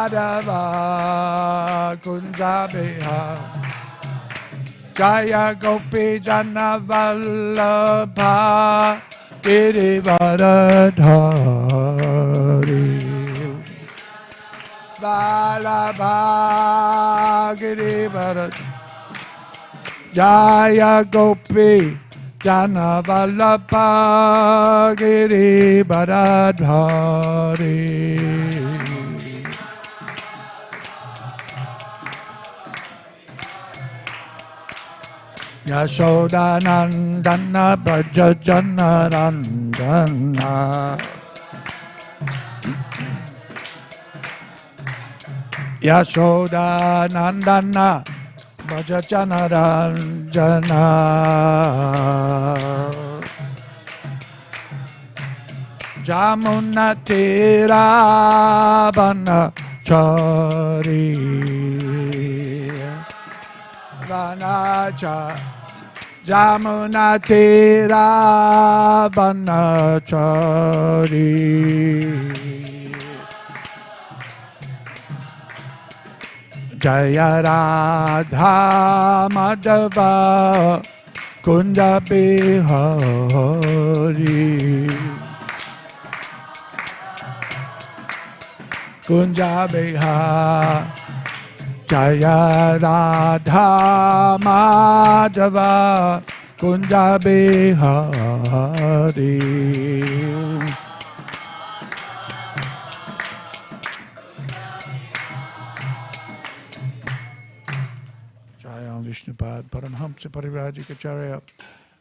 Radha Kunja Bihar Jaya Gopi Jana Vallabha Girivaradhari Vallabha Girivaradhari Jaya Gopi Jana Vallabha Girivaradhari Yashoda Nandana Braja Jana Randana Yashoda Nandana Braja Jana Randana Jamuna Tira Vanachari Vanacha Jamuna Tira Vanachari Jaya Radha Madhava Kunja Bihari Kunja Bihari Jaya Radha Madhava Kunja Bihari Jaya Vishnupad Paramhamsa Parivrajikacharya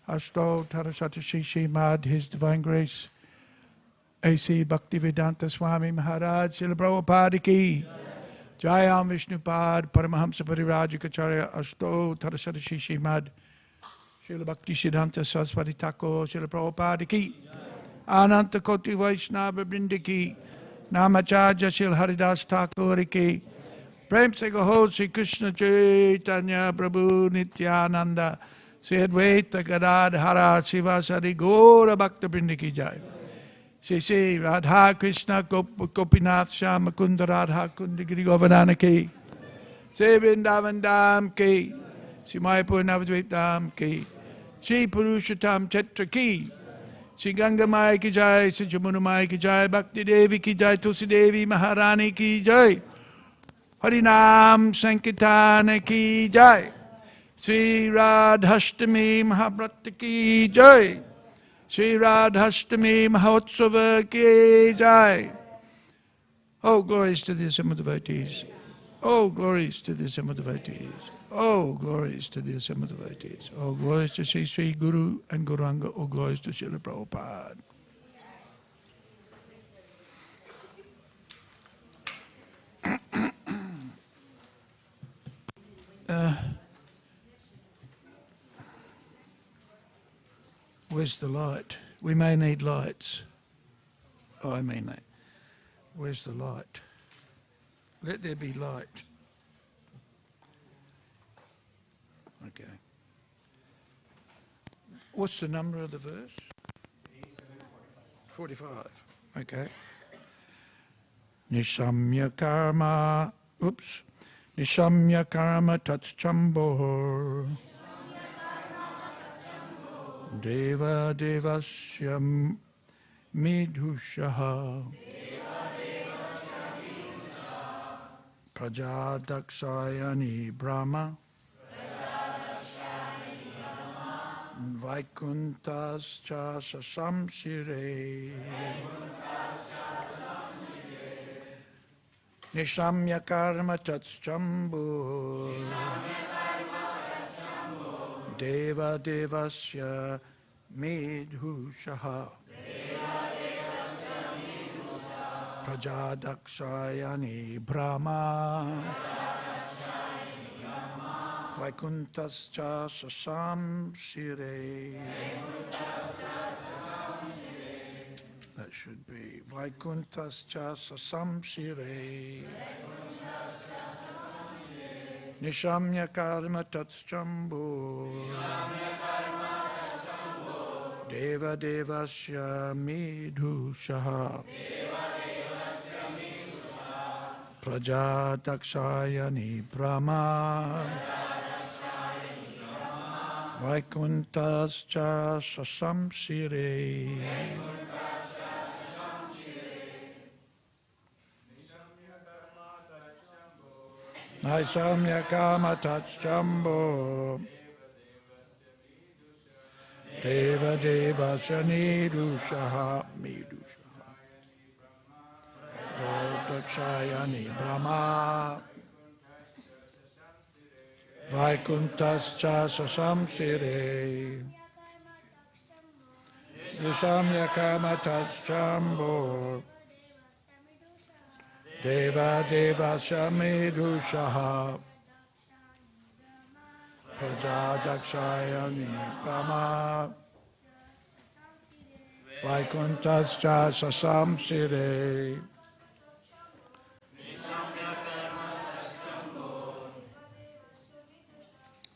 Asto Tarasati Śrīmad His Divine Grace A.C. Bhaktivedanta Swami Maharaj Srila Prabhupada Ki Jayam Vishnupad Paramahamsa Parivrajikacharya Asto Tarasati Śrīmad Srila Bhaktisiddhanta Saraswati Thakur Srila Prabhupada Ki Ananta Koti Vaishnava Vrinda Ki Namacharya Srila Haridas Thakur Ki Prem Se Gaho Sri Krishna Chaitanya Prabhu Nityananda Sri Advaita Gadadhara Sivasari Gaura Bhakta Vrinda Ki Jai Sri Radha Krishna Gopinath Shama Kunda Radha Kunda Giri Govardhana Ki Sri Vrindavan Dham Ki Sri Mayapur Navadvip Dham Ki Sri Purushottam Chitra Ki Sri Ganga Maya Ki Jai Sri Jamuna Maya Ki Jai Bhakti Devi Ki Jai Tulsi Devi Maharani Ki Jai Harinam Sankirtana Ki Jai Sri Radhastami Mahabrata Ki Jai Sri Radhastami Mahotsava Ki Jai. Oh, glories to the assembled devotees. Oh, glories to the assembled devotees. Oh, glories to the assembled devotees. Oh, glories to Sri Sri Guru and Gauranga. Oh, glories to Srila Prabhupada. Where's the light? We may need lights. Oh, I mean that. Where's the light? Let there be light. Okay. What's the number of the verse? 45. Okay. Nishamya karma. Oops. Nishamya karma tatchambo. Deva devasya midhushaha Prajadakshayani Brahma Vaikuntascha sasamsire Nishamya karma tatchambu Deva devasya medhushaha Prajadakshayani Brahma Vaikuntascha sasamsire. That should be Vaikuntascha sasamsire. Nishamya karma tatchambu Deva devasya midhushaha Prajadakshayani Brahma Vaikuntascha Sasamsire Naisamya Kamatatschambo Deva Deva Sanidushaha Midushaha Dakshayani Brahma Vaikuntascha Sasamsire Nisamya Kamatatschambo Deva Deva Samidushaha Prajadakshayani Brahma Vaikuntascha Sasamsire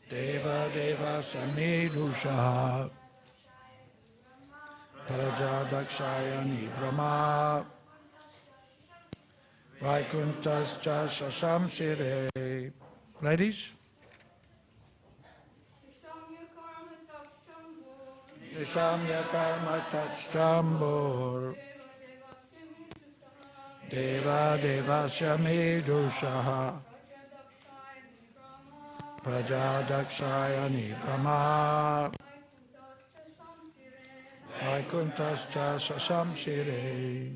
Deva Deva Samidushaha Prajadakshayani Brahma Vaikuntascha Sasamsire. Ladies? Nisamya Karma Tatschambor Deva Deva Samidushaha Prajadakshayani Brahma Vaikuntascha Sasamsire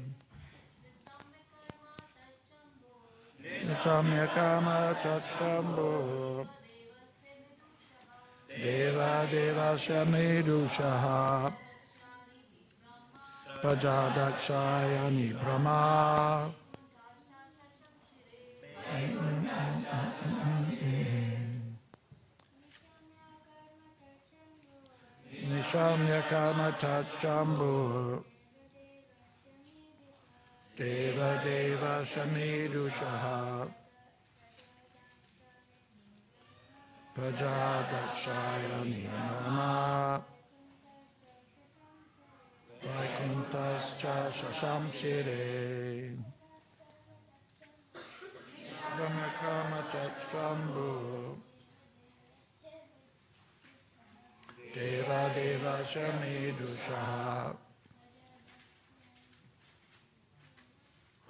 Nisamya Kama Tatschambor Deva Deva Samidushaha Prajadakshayani Brahma Nishamya Kama Tatschambur Deva Deva Samidushaha Prajadakshayani Brahma Vaikuntascha Sasamsire Brahmakama Tatsambu Deva Deva Samidushaha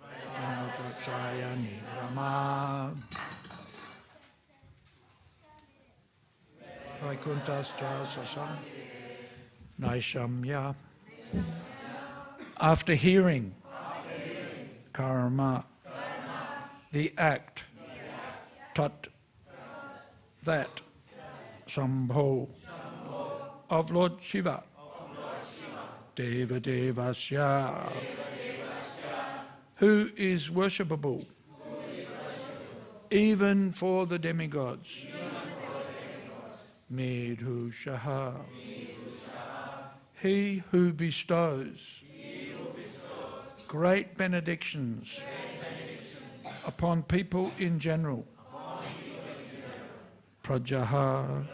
Vaikuntascha Brahma Vaikuntascha Sasam Naishamya. After hearing, karma, the act, tat, that, sambho, of Lord Shiva, Deva Devasya, who is worshipable, even for the demigods, Medhushaha, he who bestows great benedictions upon people in general, Prajaha,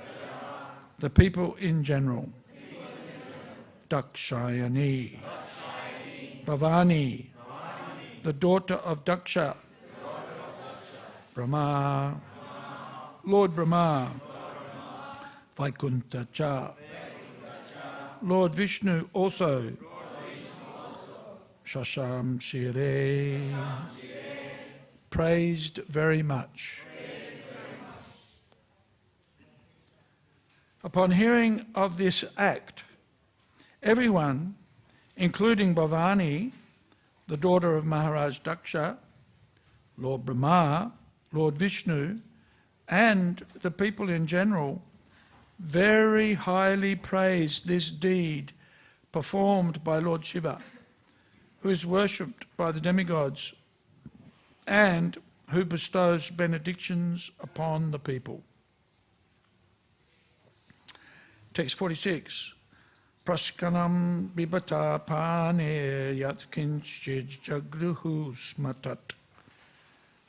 the people in general, Dakshayani, Bhavani, the daughter of Daksha, Brahma, Lord Brahma, Vaikuntacha, Lord Vishnu also, Shasham Shire, praised very much. Upon hearing of this act, everyone, including Bhavani, the daughter of Maharaj Daksha, Lord Brahma, Lord Vishnu, and the people in general, very highly praised this deed performed by Lord Shiva, who is worshipped by the demigods and who bestows benedictions upon the people. Text 46. Praskanam bibata pane yat kinchid jagruhu smatat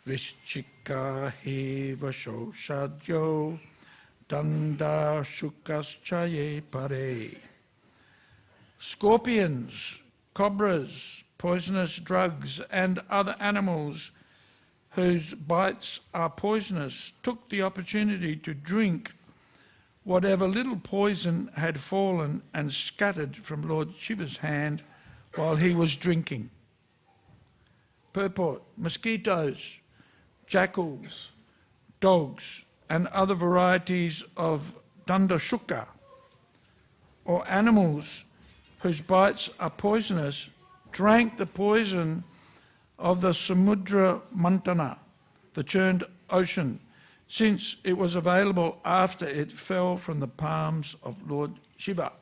vishchika hi vasho shadyo danda shukaschaye pare. Scorpions, cobras, poisonous drugs and other animals whose bites are poisonous, took the opportunity to drink whatever little poison had fallen and scattered from Lord Shiva's hand while he was drinking. Purport: mosquitoes, jackals, dogs, and other varieties of dandashuka, or animals whose bites are poisonous, drank the poison of the Samudra Mantana, the churned ocean, since it was available after it fell from the palms of Lord Shiva.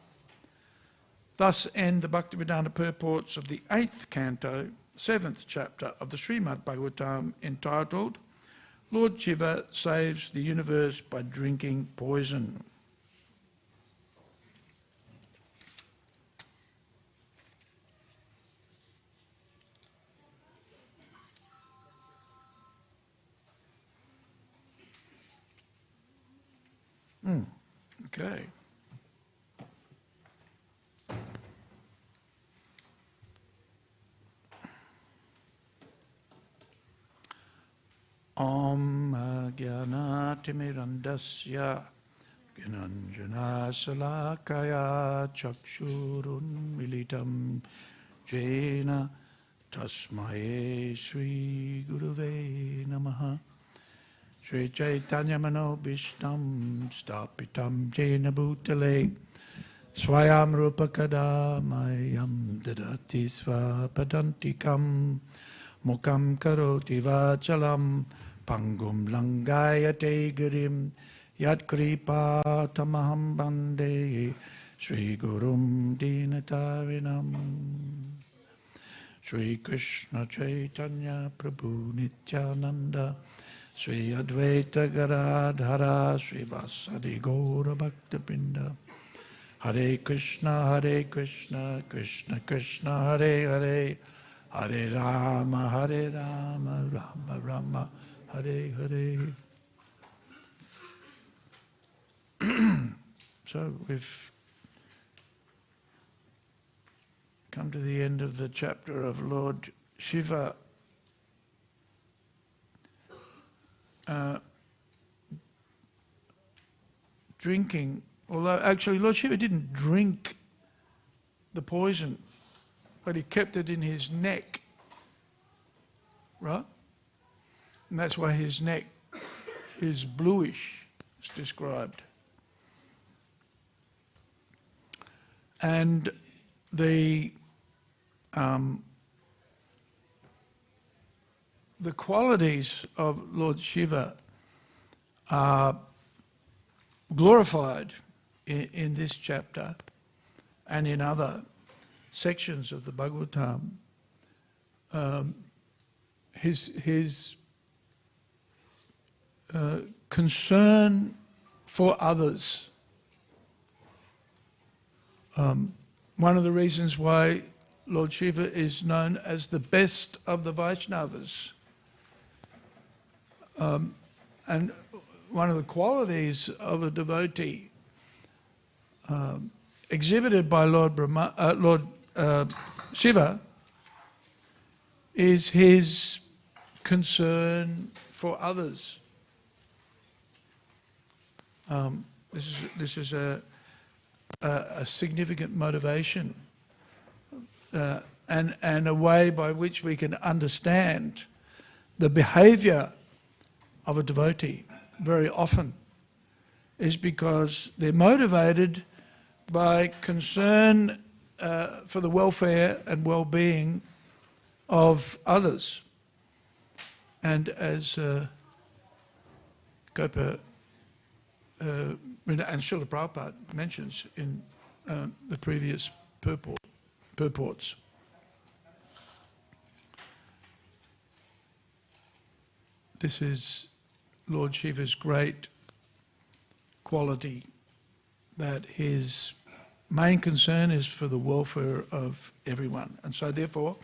Thus end the Bhaktivedanta purports of the 8th canto, 7th chapter of the Śrīmad Bhāgavatam, entitled Lord Shiva Saves the Universe by Drinking Poison. Okay. Om Jnanatimirandasya Gnanjana Salakaya Chakshurun Militam Jena Tasmaye Sri Guruve Namaha Sri Chaitanya Manobhishtam Stapitam Jena Bhutale Swayam Rupa Kadamayam Dadati Svapadantikam Mukam Karoti Vachalam Pangum Langayate Girim Yat Kripa Tamaham Bande Sri Gurum Dinatarinam Sri Krishna Chaitanya Prabhu Nityananda Sri Advaita Garadhara Sri Vasadi Gaura Bhaktapinda Hare Krishna Krishna Krishna Hare Hare Hare Rama Rama Rama Hare Hare. So we've come to the end of the chapter of Lord Shiva drinking, although actually Lord Shiva didn't drink the poison, but he kept it in his neck, right? And that's why his neck is bluish, it's described. And the qualities of Lord Shiva are glorified in this chapter and in other sections of the Bhagavatam. His concern for others. One of the reasons why Lord Shiva is known as the best of the Vaishnavas. And one of the qualities of a devotee exhibited by Lord Shiva is his concern for others. This is a significant motivation and a way by which we can understand the behaviour of a devotee very often is because they're motivated by concern for the welfare and well-being of others. And as Gopa and Srila Prabhupada mentions in the previous purports. This is Lord Shiva's great quality, that his main concern is for the welfare of everyone. And so therefore,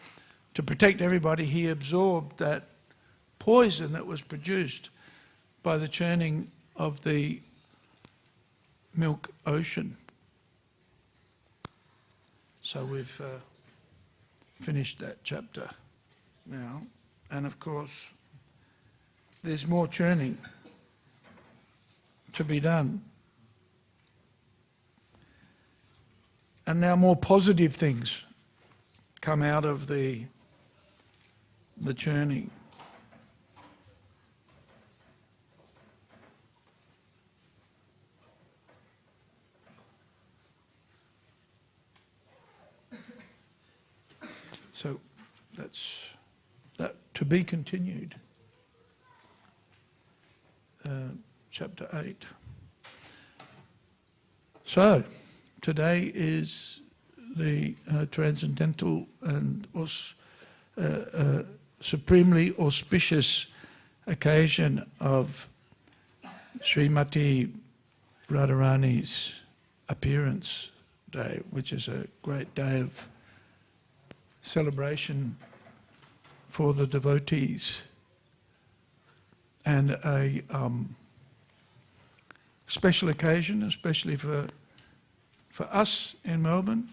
to protect everybody, he absorbed that poison that was produced by the churning of the milk ocean. So we've finished that chapter now. And of course, there's more churning to be done. And now more positive things come out of the churning. So that's that to be continued. Chapter 8. So today is the transcendental and supremely auspicious occasion of Srimati Radharani's appearance day, which is a great day of celebration for the devotees, and a special occasion, especially for us in Melbourne,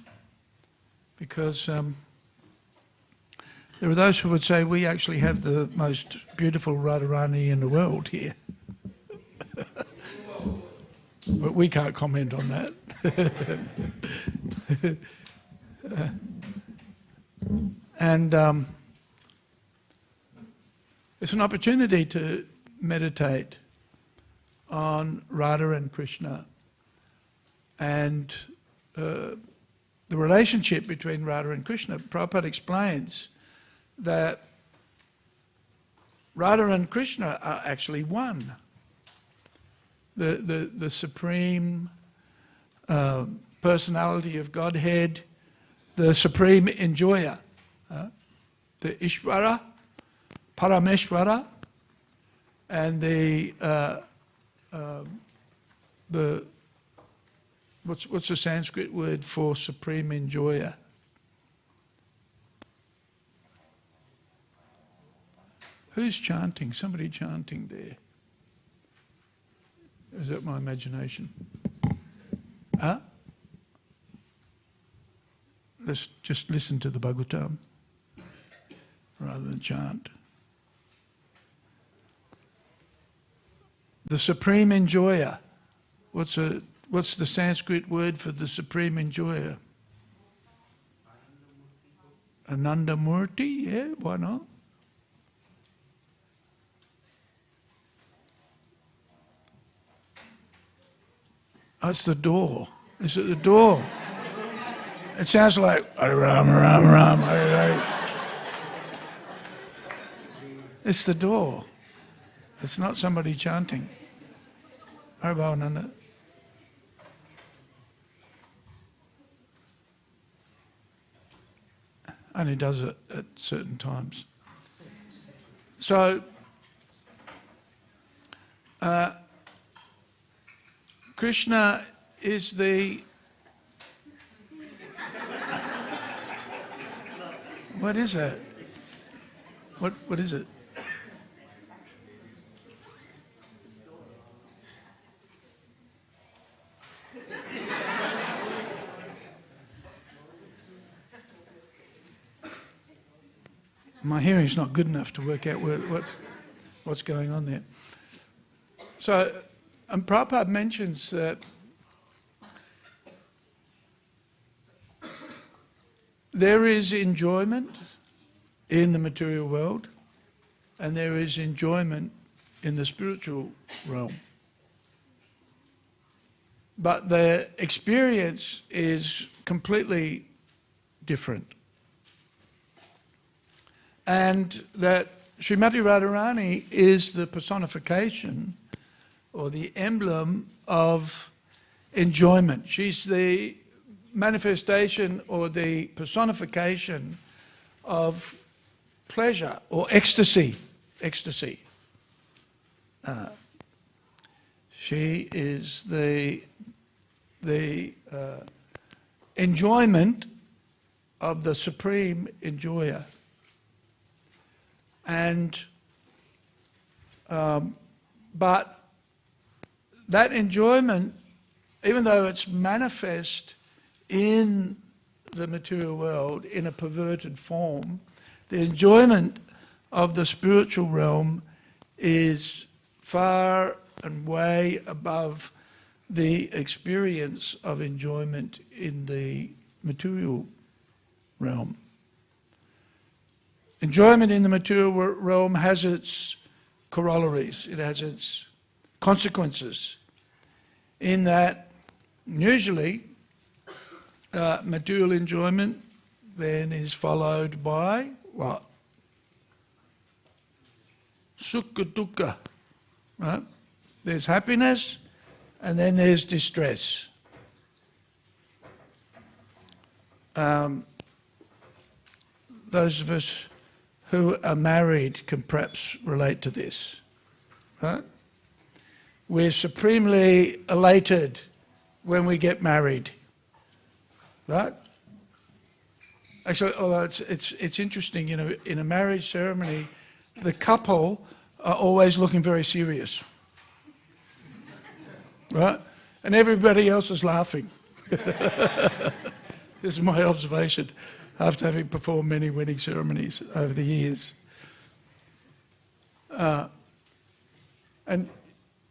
because there are those who would say we actually have the most beautiful Radharani in the world here. But we can't comment on that. And it's an opportunity to meditate on Radha and Krishna and the relationship between Radha and Krishna. Prabhupada explains that Radha and Krishna are actually one. The supreme personality of Godhead, the supreme enjoyer, the Ishvara, Parameshvara, and the what's the Sanskrit word for supreme enjoyer? Who's chanting? Somebody chanting there. Is that my imagination? Huh? Let's just listen to the Bhagavatam rather than chant. The supreme enjoyer. What's the Sanskrit word for the supreme enjoyer? Anandamurti, yeah, why not? Oh, it's the door. Is it the door? It sounds like Hare Ram, Ram, Ram, Hare Hare. It's the door. It's not somebody chanting. Harabhavananda. Only does it at certain times. So, Krishna is the... What is that? What is it? My hearing's not good enough to work out what's going on there. So, and Prabhupada mentions that there is enjoyment in the material world and there is enjoyment in the spiritual realm. But the experience is completely different. And that Srimati Radharani is the personification or the emblem of enjoyment. She's the manifestation or the personification of pleasure or ecstasy. Ecstasy. She is the enjoyment of the supreme enjoyer. And but that enjoyment, even though it's manifest in the material world in a perverted form, the enjoyment of the spiritual realm is far and way above the experience of enjoyment in the material realm. Enjoyment in the material realm has its corollaries, it has its consequences, in that usually material enjoyment then is followed by what? Sukha dukkha, right? There's happiness and then there's distress. Those of us who are married can perhaps relate to this, right? We're supremely elated when we get married, right? Actually, although it's interesting, you know, in a marriage ceremony, the couple are always looking very serious, right? And everybody else is laughing. This is my observation after having performed many wedding ceremonies over the years. And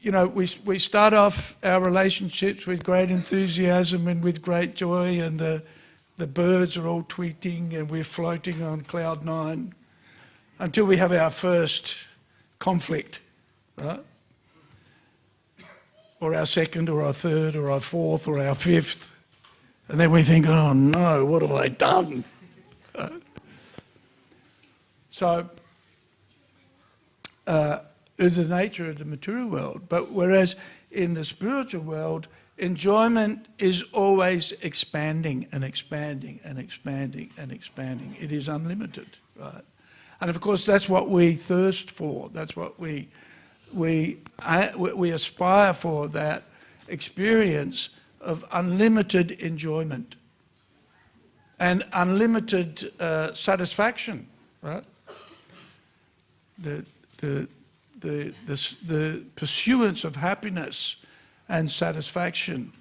you know, we start off our relationships with great enthusiasm and with great joy, and the birds are all tweeting and we're floating on cloud nine until we have our first conflict, right? Or our second, or our third, or our fourth, or our fifth. And then we think, oh no, what have I done? So, is the nature of the material world. But whereas in the spiritual world, enjoyment is always expanding and expanding and expanding and expanding. It is unlimited, right? And of course, that's what we thirst for. That's what we aspire for, that experience of unlimited enjoyment and unlimited satisfaction, right? The pursuance of happiness and satisfaction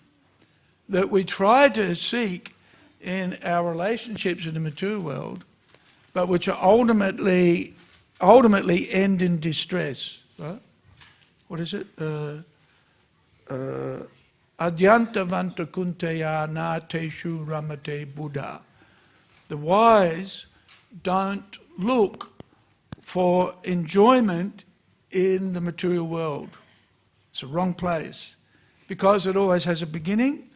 that we try to seek in our relationships in the material world, but which are ultimately end in distress, right? What is it? Adyanta vanta kunteya na teshu ramate Buddha. The wise don't look for enjoyment in the material world. It's a wrong place, because it always has a beginning,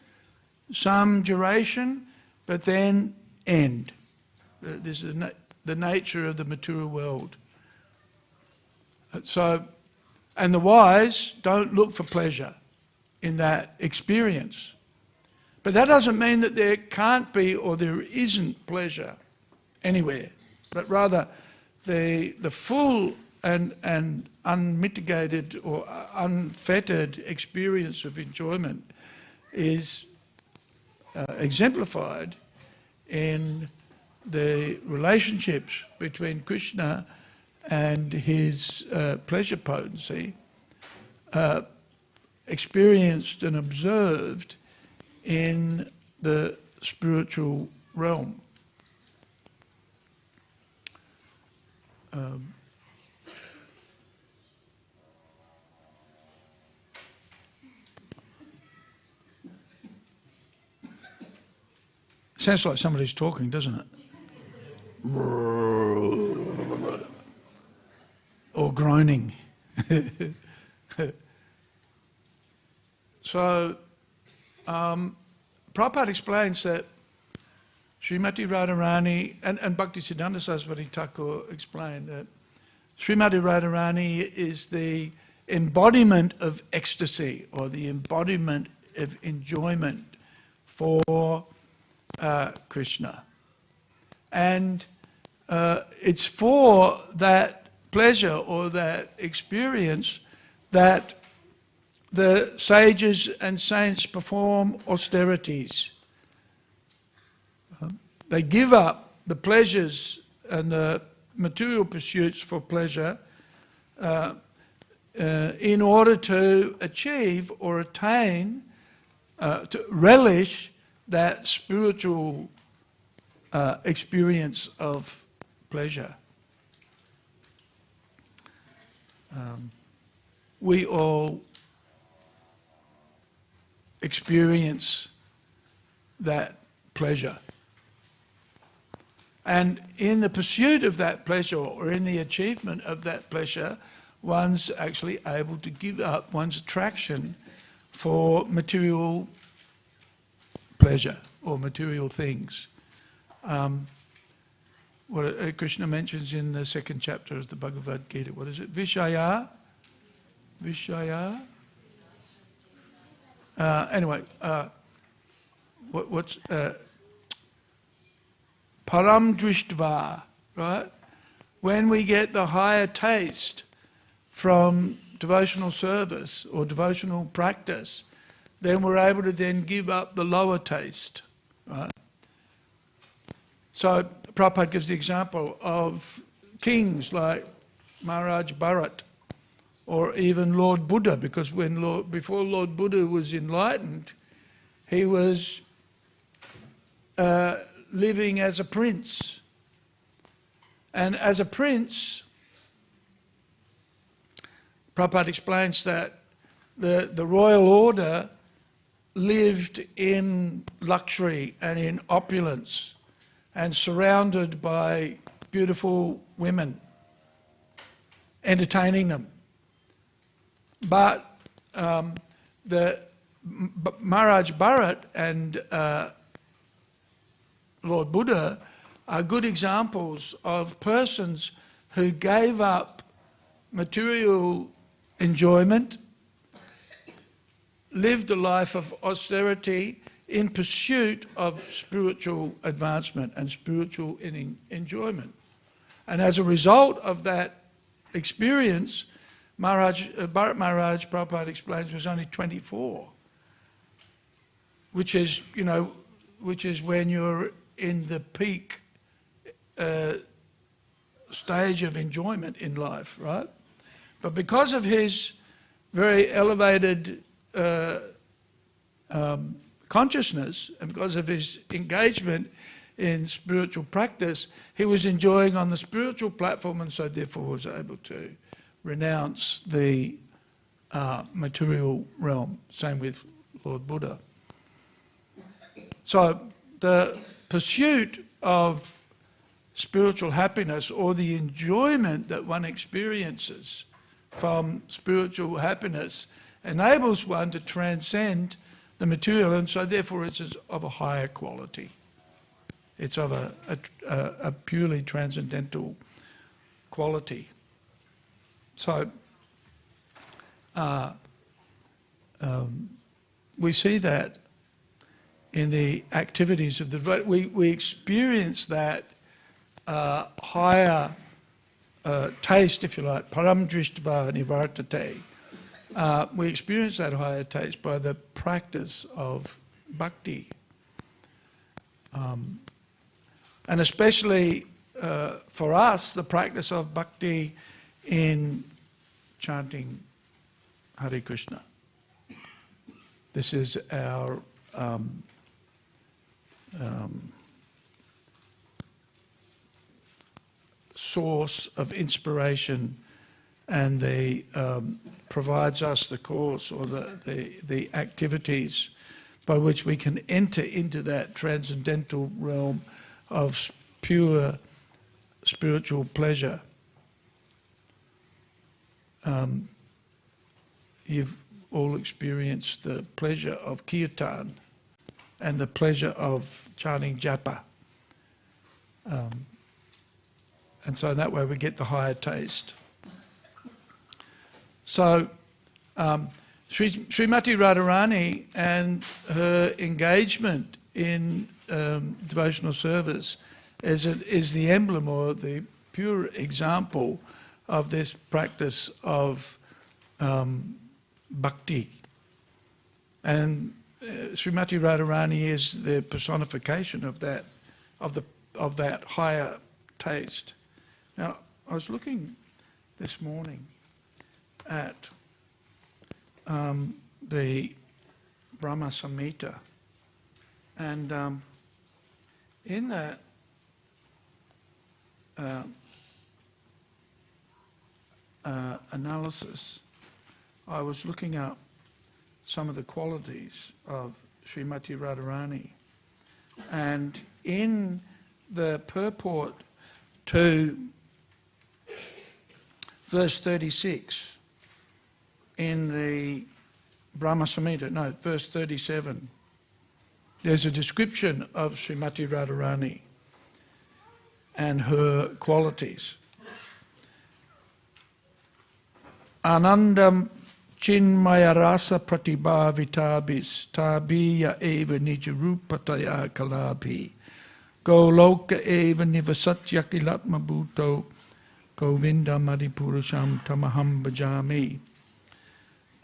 some duration, but then end. This is the nature of the material world. So, and the wise don't look for pleasure in that experience. But that doesn't mean that there can't be or there isn't pleasure anywhere, but rather the full and unmitigated or unfettered experience of enjoyment is exemplified in the relationships between Krishna and his pleasure potency, experienced and observed in the spiritual realm. Sounds like somebody's talking, doesn't it? Or groaning. So, Prabhupada explains that Srimati Radharani, and Bhaktisiddhanta Saraswati Thakur explained that Srimati Radharani is the embodiment of ecstasy, or the embodiment of enjoyment for Krishna. And it's for that pleasure or that experience that the sages and saints perform austerities. They give up the pleasures and the material pursuits for pleasure in order to achieve or attain, to relish that spiritual experience of pleasure. we all experience that pleasure. And in the pursuit of that pleasure, or in the achievement of that pleasure, one's actually able to give up one's attraction for material pleasure or material things. What Krishna mentions in the second chapter of the Bhagavad Gita, what is it? Vishaya? Anyway, what's param drishtva, right? When we get the higher taste from devotional service or devotional practice, then we're able to then give up the lower taste, right? So Prabhupada gives the example of kings like Maharaj Bharat, or even Lord Buddha, because before Lord Buddha was enlightened, he was living as a prince. And as a prince, Prabhupada explains that the royal order lived in luxury and in opulence and surrounded by beautiful women, entertaining them. But Maharaj Bharat and Lord Buddha are good examples of persons who gave up material enjoyment, lived a life of austerity in pursuit of spiritual advancement and spiritual enjoyment. And as a result of that experience, Bharat Maharaj, Prabhupada explains, was only 24, which is when you're in the peak stage of enjoyment in life, right? But because of his very elevated consciousness, and because of his engagement in spiritual practice, he was enjoying on the spiritual platform, and so therefore was able to renounce the material realm. Same with Lord Buddha. So the pursuit of spiritual happiness, or the enjoyment that one experiences from spiritual happiness, enables one to transcend the material, and so therefore it's of a higher quality. It's of a purely transcendental quality. So we see that in the activities of the we experience that higher taste, if you like, param drishtva nivartate. We experience that higher taste by the practice of bhakti. And especially for us, the practice of bhakti in chanting Hare Krishna. This is our source of inspiration, and provides us the course, or the activities by which we can enter into that transcendental realm of pure spiritual pleasure. You've all experienced the pleasure of kirtan and the pleasure of chanting japa. And so in that way we get the higher taste. So Srimati Radharani and her engagement in devotional service is the emblem, or the pure example of this practice of bhakti. And Srimati Radharani is the personification of that higher taste. Now, I was looking this morning at the Brahma Samhita, and in that analysis, I was looking up some of the qualities of Srimati Radharani. And in the purport to verse 36 in the Brahma Samhita, no, verse 37, there's a description of Srimati Radharani and her qualities. Anandam Chinmaya rasa pratibhavitabis tabiya eva nijarupataya kalabhi goloka eva nivasatyakilatma bhuto govinda madhipurusham tamaham bhajami.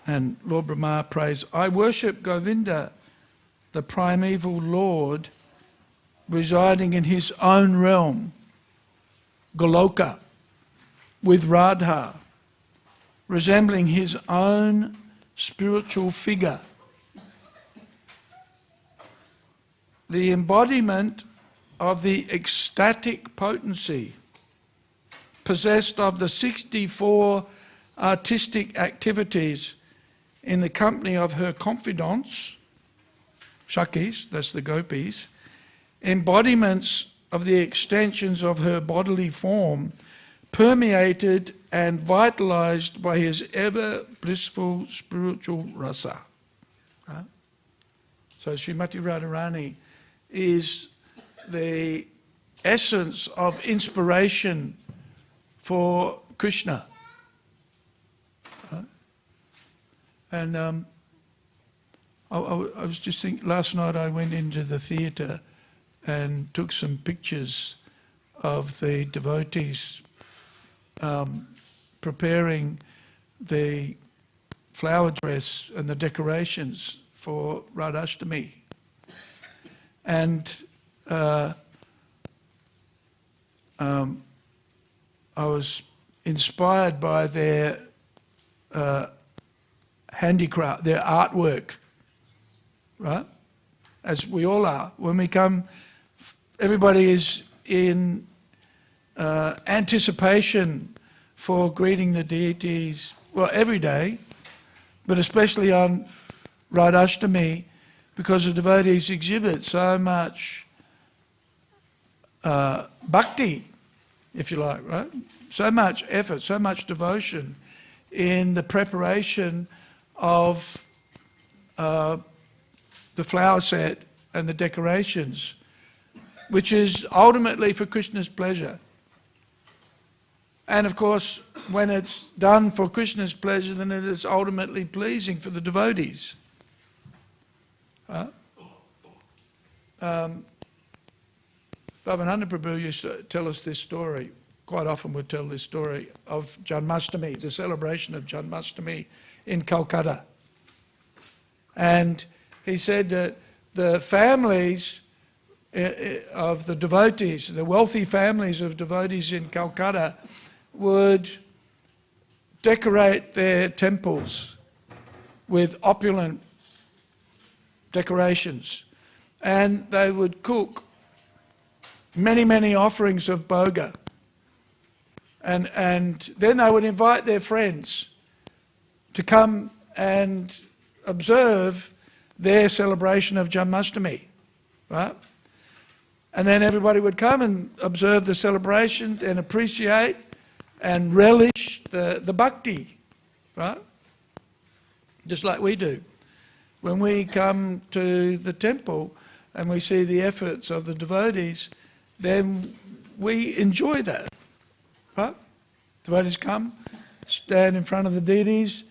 And Lord Brahma prays, I worship Govinda, the primeval Lord, residing in his own realm, Goloka, with Radha, resembling his own spiritual figure. The embodiment of the ecstatic potency, possessed of the 64 artistic activities in the company of her confidants, Shakis, that's the gopis, embodiments of the extensions of her bodily form, permeated and vitalized by his ever blissful spiritual rasa. So Srimati Radharani is the essence of inspiration for Krishna. And I was just thinking, last night I went into the theatre and took some pictures of the devotees preparing the flower dress and the decorations for Radhastami. And I was inspired by their handicraft, their artwork, right? As we all are. When we come, everybody is in anticipation for greeting the deities, well, every day, but especially on Radhastami, because the devotees exhibit so much bhakti, if you like, right? So much effort, so much devotion in the preparation of the flower set and the decorations, which is ultimately for Krishna's pleasure. And of course, when it's done for Krishna's pleasure, then it is ultimately pleasing for the devotees. Bhavananda Prabhu used to tell us this story, quite often would tell this story of Janmashtami, the celebration of Janmashtami in Calcutta. And he said that the families of the devotees, the wealthy families of devotees in Calcutta, would decorate their temples with opulent decorations. And they would cook many, many offerings of bhoga. And then they would invite their friends to come and observe their celebration of Janmashtami, right? And then everybody would come and observe the celebration and appreciate and relish the bhakti, right? Just like we do. When we come to the temple and we see the efforts of the devotees, then we enjoy that, right? Devotees come, stand in front of the deities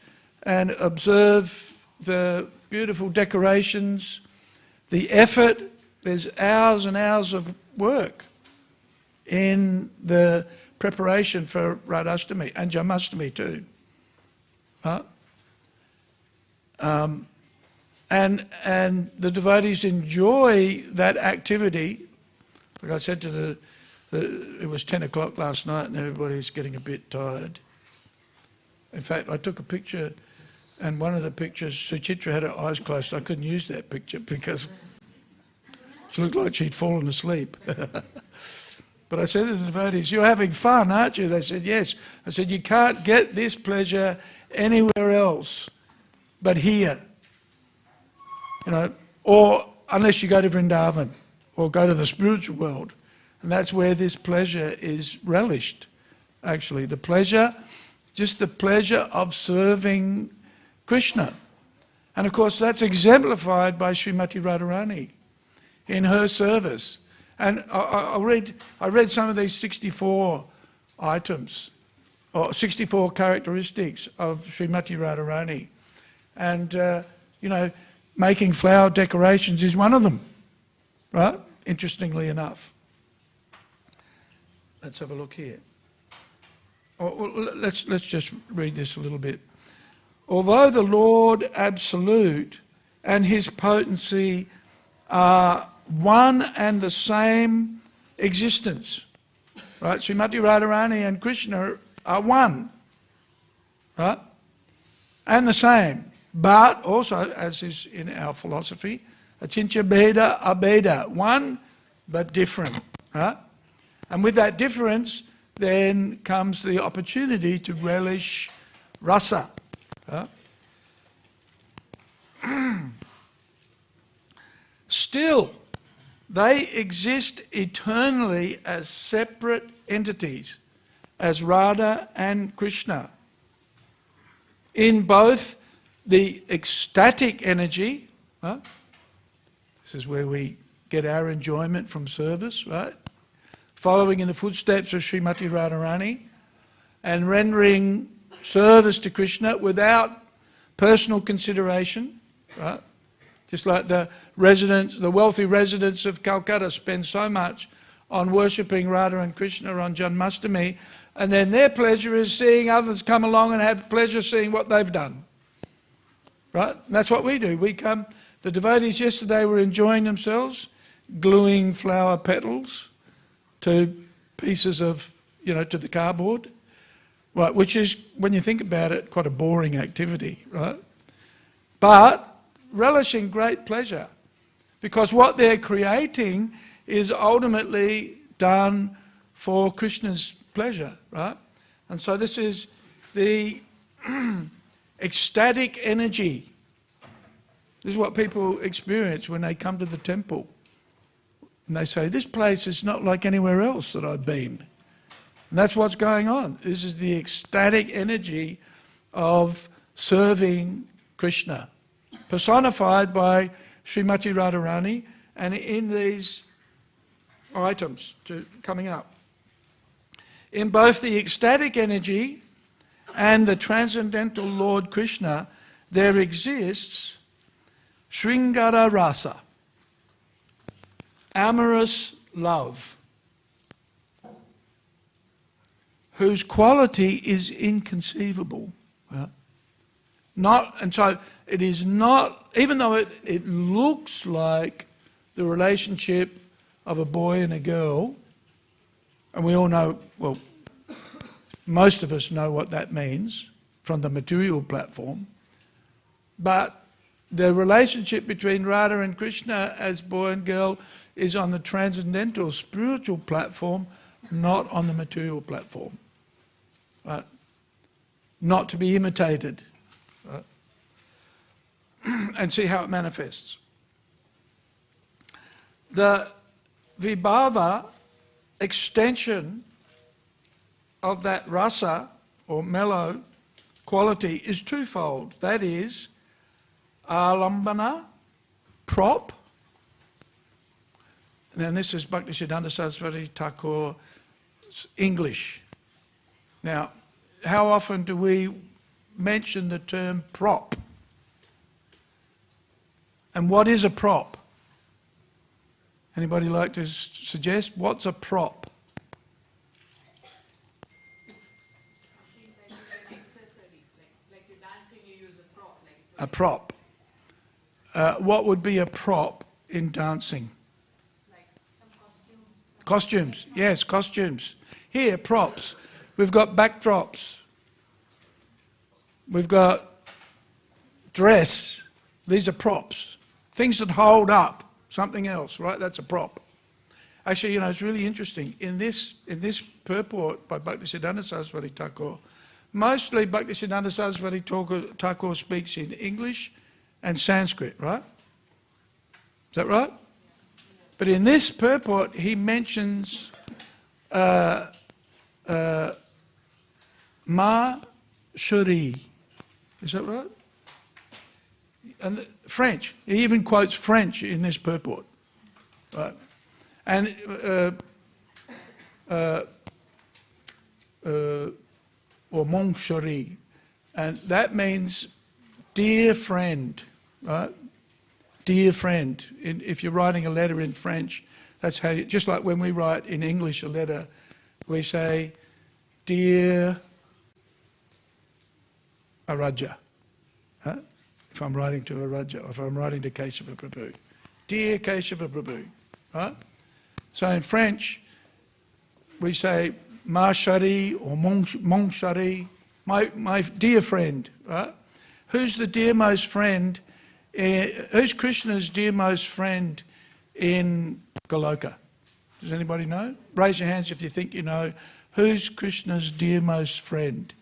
and observe the beautiful decorations, the effort. There's hours and hours of work in the preparation for Radhastami and Janmashtami too. And the devotees enjoy that activity. Like I said to it was 10 o'clock last night and everybody's getting a bit tired. In fact, I took a picture, and one of the pictures, Suchitra had her eyes closed. I couldn't use that picture because she looked like she'd fallen asleep. But I said to the devotees, you're having fun, aren't you? They said, yes. I said, you can't get this pleasure anywhere else but here. You know, or unless you go to Vrindavan or go to the spiritual world. And that's where this pleasure is relished, actually. The pleasure, just the pleasure of serving Krishna. And of course that's exemplified by Srimati Radharani in her service. And I read some of these 64 items, or 64 characteristics of Srimati Radharani. And, you know, making flower decorations is one of them, right? Interestingly enough. Let's have a look here. Let's just read this a little bit. Although the Lord Absolute and his potency are one and the same existence, right? Srimati Radharani and Krishna are one, right? And the same. But also, as is in our philosophy, achincha bheda abheda, one but different, right? And with that difference, then comes the opportunity to relish rasa. Right? Still, they exist eternally as separate entities, as Radha and Krishna, in both the ecstatic energy, right? This is where we get our enjoyment from service, right? Following in the footsteps of Srimati Radharani and rendering service to Krishna without personal consideration, right? Just like the wealthy residents of Calcutta spend so much on worshipping Radha and Krishna on Janmashtami, and then their pleasure is seeing others come along and have pleasure seeing what they've done. Right? And that's what we do. We come, the devotees yesterday were enjoying themselves, gluing flower petals to pieces of, you know, to the cardboard, right? Which is, when you think about it, quite a boring activity, right? But relishing great pleasure, because what they're creating is ultimately done for Krishna's pleasure, right? And so this is the ecstatic energy. This is what people experience when they come to the temple. And they say, this place is not like anywhere else that I've been. And that's what's going on. This is the ecstatic energy of serving Krishna, personified by Srimati Radharani, and in these items coming up. In both the ecstatic energy and the transcendental Lord Krishna, there exists Sringara Rasa, amorous love, whose quality is inconceivable. And so it is not, even though it looks like the relationship of a boy and a girl, and we all know, well, most of us know what that means from the material platform, but the relationship between Radha and Krishna as boy and girl is on the transcendental spiritual platform, not on the material platform. Right? Not to be imitated. Right? And see how it manifests. The vibhava extension of that rasa, or mellow quality, is twofold. That is, alambana, prop, and then this is Bhaktisiddhanta Saraswati Thakur's English. Now, how often do we mention the term prop? And what is a prop? Anybody like to suggest? What's a prop? Like you're dancing, you use a prop. A prop. What would be a prop in dancing? Like some costumes. Costumes, yes, costumes. Here, props. We've got backdrops. We've got dress. These are props. Things that hold up something else, right? That's a prop. Actually, it's really interesting. In this purport by Bhaktisiddhanta Saraswati Thakur, mostly Bhaktisiddhanta Saraswati Thakur speaks in English and Sanskrit, right? Is that right? But in this purport, he mentions Ma Shri. Is that right? And French. He even quotes French in this purport. Right? And or mon chéri, and that means dear friend, right? Dear friend. If you're writing a letter in French, that's how you, just like when we write in English a letter, we say, dear Araja. Huh? If I'm writing to Araja, or if I'm writing to Keshava Prabhu. Dear Keshava Prabhu. Right? So in French, we say, ma chéri or mon chéri, my dear friend. Right? Who's the dearmost friend? Who's Krishna's dearmost friend in Goloka? Does anybody know? Raise your hands if you think you know. Who's Krishna's dearmost friend?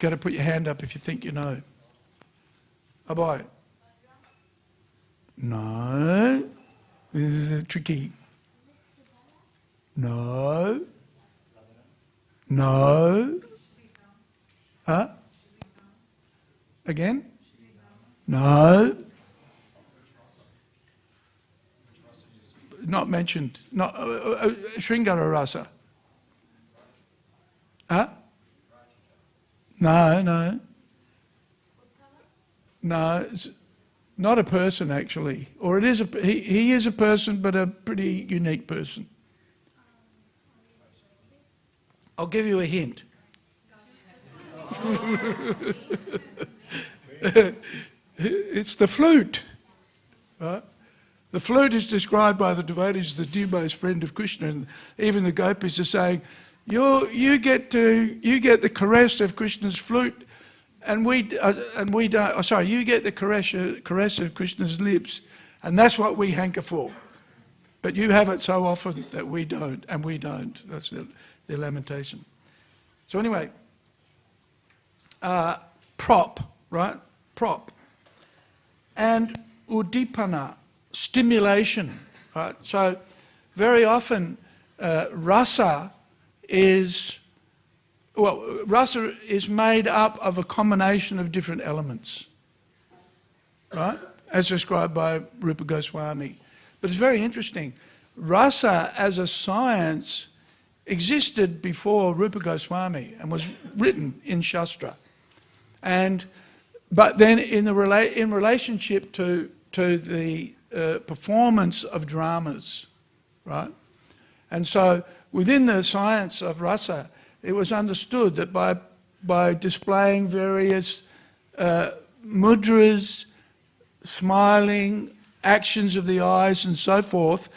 Got to put your hand up if you think you know. Abai? No. This is tricky. No. No. Huh? Again? No. Not mentioned. Not Sringara Rasa. Huh? No. No, it's not a person actually. Or it is he is a person, but a pretty unique person. I'll give you a hint. It's the flute. Right? The flute is described by the devotees as the dearmost friend of Krishna, and even the gopis are saying, you get the caress of Krishna's flute, and we don't. Oh, sorry, you get the caress of Krishna's lips, and that's what we hanker for. But you have it so often that we don't, and we don't. That's their lamentation. So anyway, prop, right? Prop. And udipana, stimulation, right? So very often rasa is made up of a combination of different elements, right? As described by Rupa Goswami. But it's very interesting. Rasa as a science existed before Rupa Goswami and was written in Shastra. But then in relationship to the performance of dramas, right? And so within the science of rasa, it was understood that by displaying various mudras, smiling, actions of the eyes and so forth,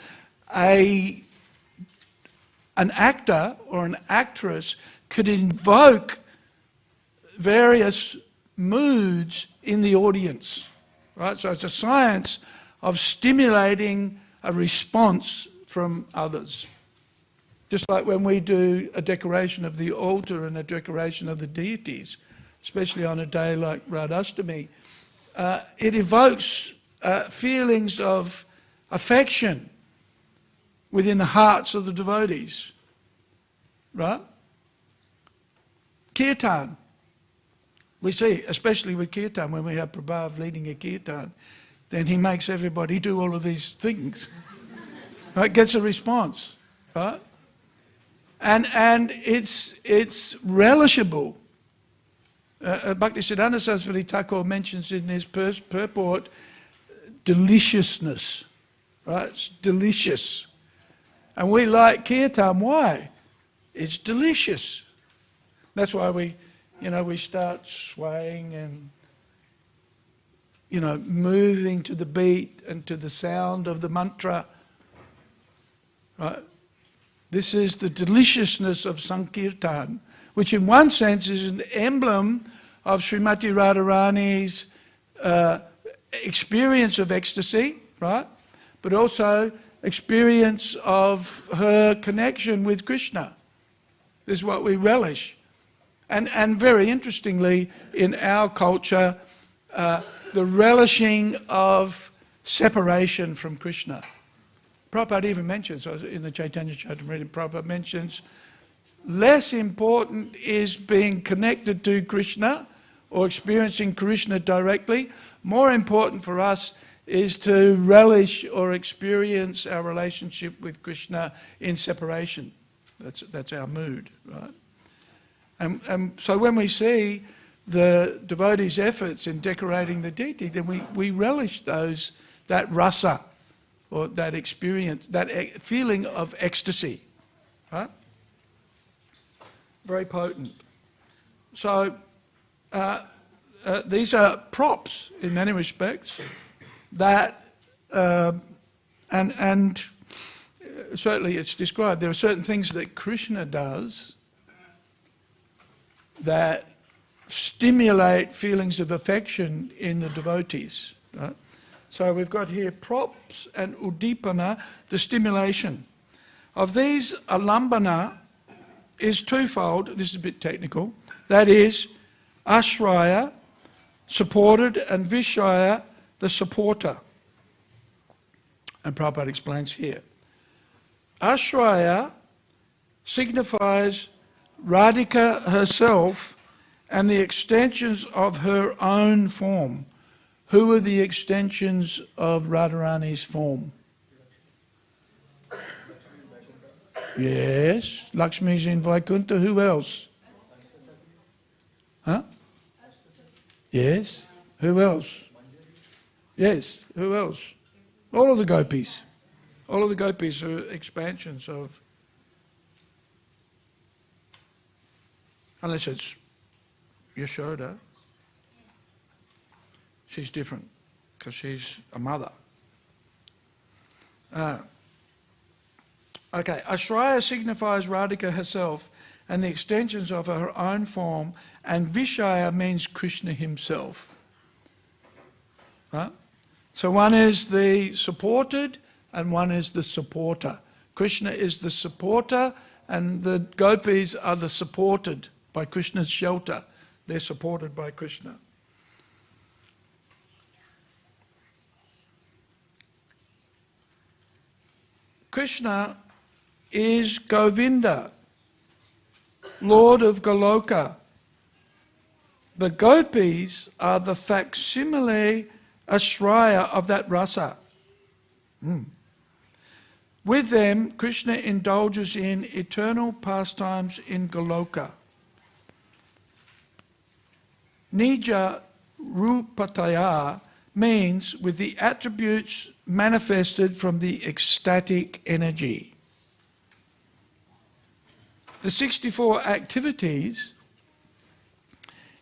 an actor or an actress could invoke various moods in the audience, right? So it's a science of stimulating a response from others. Just like when we do a decoration of the altar and a decoration of the deities, especially on a day like Radhastami, it evokes feelings of affection within the hearts of the devotees, right? Kirtan. We see, especially with kirtan, when we have Prabhu leading a kirtan, then he makes everybody do all of these things. Right? Gets a response, right? And it's relishable. Bhaktisiddhanta Saraswati Thakur mentions in his purport deliciousness, right? It's delicious. And we like kirtan. Why? It's delicious. That's why we start swaying and, moving to the beat and to the sound of the mantra. Right? This is the deliciousness of Sankirtan, which in one sense is an emblem of Srimati Radharani's experience of ecstasy, right? but also experience of her connection with Krishna. This is what we relish. And very interestingly, in our culture, the relishing of separation from Krishna. Prabhupada even mentions, in the Chaitanya Charitamrita, Prabhupada mentions, less important is being connected to Krishna or experiencing Krishna directly. More important for us is to relish or experience our relationship with Krishna in separation. That's our mood, right? And so when we see the devotees' efforts in decorating the deity, then we relish that rasa, or that experience, that feeling of ecstasy, right? Very potent. So these are props in many respects that, and certainly it's described, there are certain things that Krishna does that stimulate feelings of affection in the devotees. Right? So we've got here props and udipana, the stimulation. Of these, alambana is twofold. This is a bit technical. That is, ashraya, supported, and vishaya, the supporter. And Prabhupada explains here. Ashraya signifies Radhika herself and the extensions of her own form. Who are the extensions of Radharani's form? Yes, Lakshmi's in Vaikuntha. Who else? Huh? Yes. Who else? Yes. Who else? All of the gopis. All of the gopis are expansions of... Unless it's Yashoda. She's different, because she's a mother. Okay, Ashraya signifies Radhika herself and the extensions of her own form, and Vishaya means Krishna himself. Right? So one is the supported and one is the supporter. Krishna is the supporter and the gopis are the supported by Krishna's shelter. They're supported by Krishna. Krishna is Govinda, Lord of Goloka. The gopis are the facsimile ashraya of that rasa. With them, Krishna indulges in eternal pastimes in Goloka. Nija rupataya means with the attributes manifested from the ecstatic energy. The 64 activities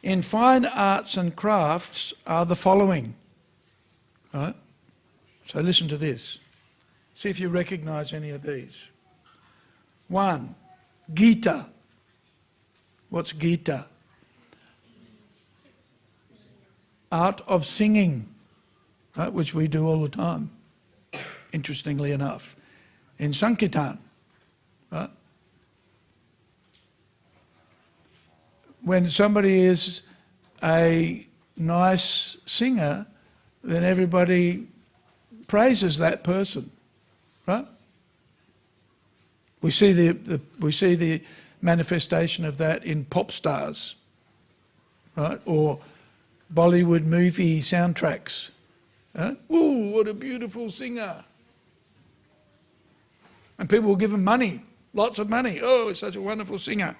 in fine arts and crafts are the following. Right? So listen to this. See if you recognize any of these. 1. Gita. What's Gita? Art of singing, right, which we do all the time, interestingly enough, in Sankirtan. Right? When somebody is a nice singer, then everybody praises that person. Right? We see the manifestation of that in pop stars, right? Or Bollywood movie soundtracks. Ooh, what a beautiful singer! And people will give them money, lots of money. Oh, it's such a wonderful singer,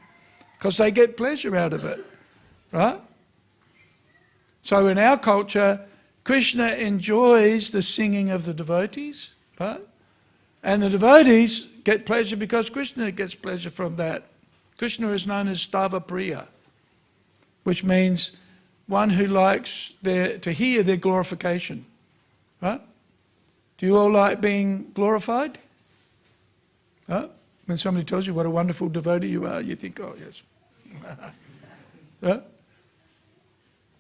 because they get pleasure out of it, right? So in our culture, Krishna enjoys the singing of the devotees, right? And the devotees get pleasure because Krishna gets pleasure from that. Krishna is known as Stava Priya, which means one who likes to hear their glorification. Right? Do you all like being glorified? Right? When somebody tells you what a wonderful devotee you are, you think, oh yes. Right?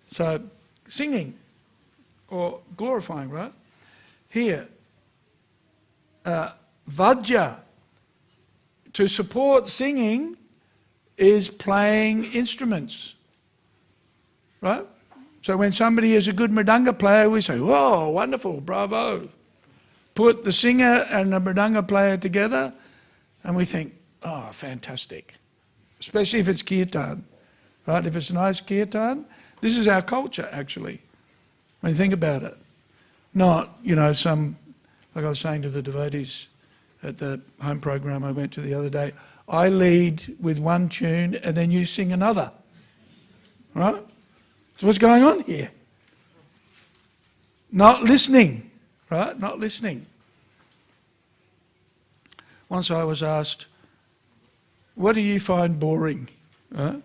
So, singing or glorifying, right? Here, Vajja, to support singing, is playing instruments. Right? So when somebody is a good mridanga player, we say, whoa, wonderful, bravo. Put the singer and the mridanga player together, and we think, oh, fantastic. Especially if it's kirtan. Right? If it's nice kirtan, this is our culture, actually. When you think about it. Not, like I was saying to the devotees at the home program I went to the other day, I lead with one tune and then you sing another. Right? So what's going on here? Not listening. Right? Not listening. Once I was asked, what do you find boring? Right?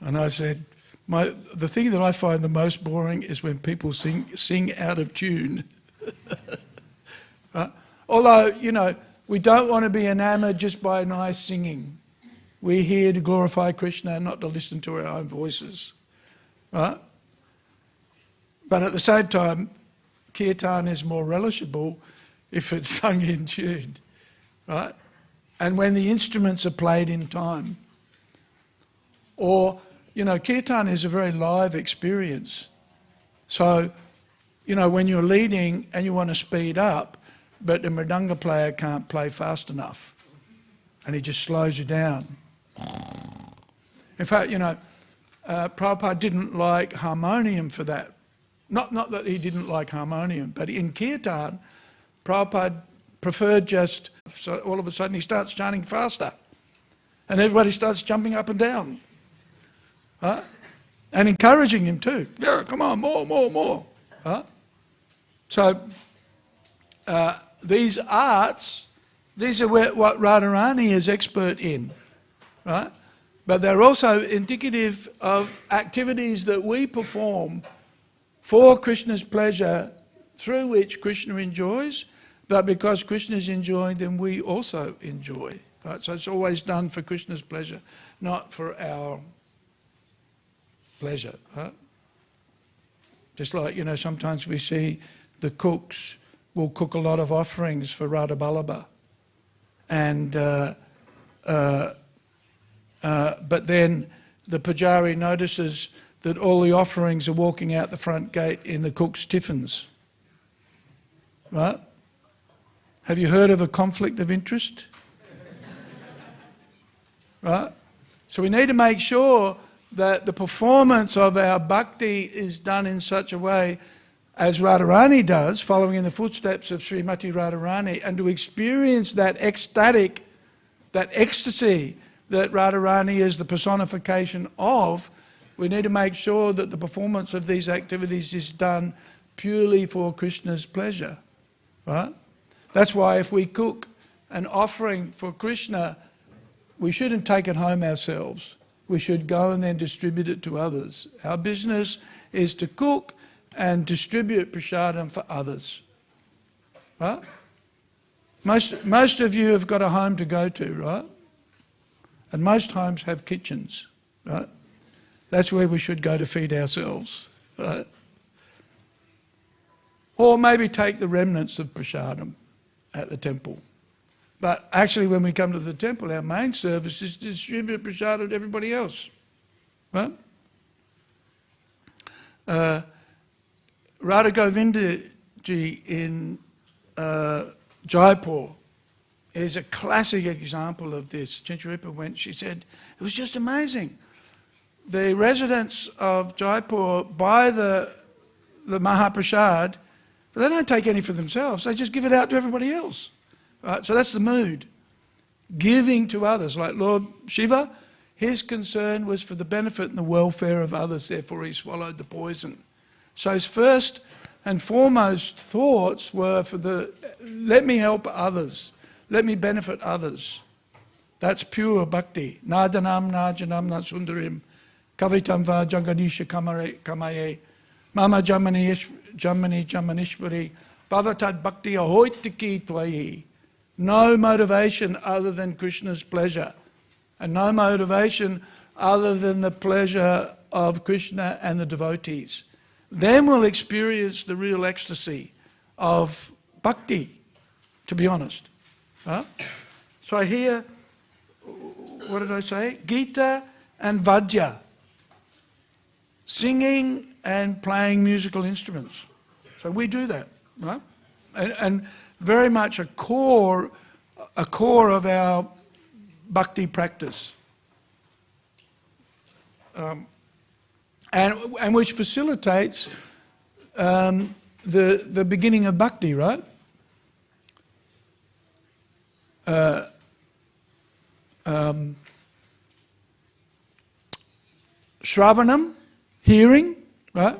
And I said, the thing that I find the most boring is when people sing out of tune. Right? Although, we don't want to be enamoured just by nice singing. We're here to glorify Krishna and not to listen to our own voices. Right? But at the same time, kirtan is more relishable if it's sung in tune. Right? And when the instruments are played in time. Or, kirtan is a very live experience. So, when you're leading and you want to speed up, but the mridanga player can't play fast enough, and he just slows you down. In fact, Prabhupada didn't like harmonium for that. Not that he didn't like harmonium, but in kirtan, Prabhupada preferred so all of a sudden he starts chanting faster, and everybody starts jumping up and down. Right? And encouraging him too. Yeah, come on, more. Right? So these arts, these are what Radharani is expert in. Right? But they're also indicative of activities that we perform for Krishna's pleasure, through which Krishna enjoys, but because Krishna is enjoying them, we also enjoy. Right? So it's always done for Krishna's pleasure, not for our pleasure. Right? Just like, sometimes we see the cooks will cook a lot of offerings for Radhavallabha. And but then the pujari notices that all the offerings are walking out the front gate in the cook's tiffins. Right? Have you heard of a conflict of interest? Right? So we need to make sure that the performance of our bhakti is done in such a way as Radharani does, following in the footsteps of Srimati Radharani, and to experience that ecstasy that Radharani is the personification of. We need to make sure that the performance of these activities is done purely for Krishna's pleasure. Right? That's why if we cook an offering for Krishna, we shouldn't take it home ourselves. We should go and then distribute it to others. Our business is to cook and distribute prasadam for others. Right? Most of you have got a home to go to, right? And most homes have kitchens, right? That's where we should go to feed ourselves, right? Or maybe take the remnants of prasadam at the temple. But actually when we come to the temple, our main service is to distribute prasadam to everybody else, right? Radha Govindaji in Jaipur is a classic example of this. Chincharipa went, she said, it was just amazing. The residents of Jaipur buy the Mahaprasad, but they don't take any for themselves, they just give it out to everybody else. Right? So that's the mood. Giving to others, like Lord Shiva, his concern was for the benefit and the welfare of others, therefore he swallowed the poison. So his first and foremost thoughts were for let me help others, let me benefit others. That's pure bhakti. Nadanam najanam nasundarim, kavitam va janganisha kamaye, mama jamani jamanishvari, bhavatad bhakti ahoitiki tvayi. No motivation other than Krishna's pleasure, and no motivation other than the pleasure of Krishna and the devotees. Then we'll experience the real ecstasy of bhakti. to be honest. Huh? So here, what did I say? Gita and Vajja. Singing and playing musical instruments. So we do that, right? And very much a core of our bhakti practice. And which facilitates the beginning of bhakti, right? Shravanam, hearing, right?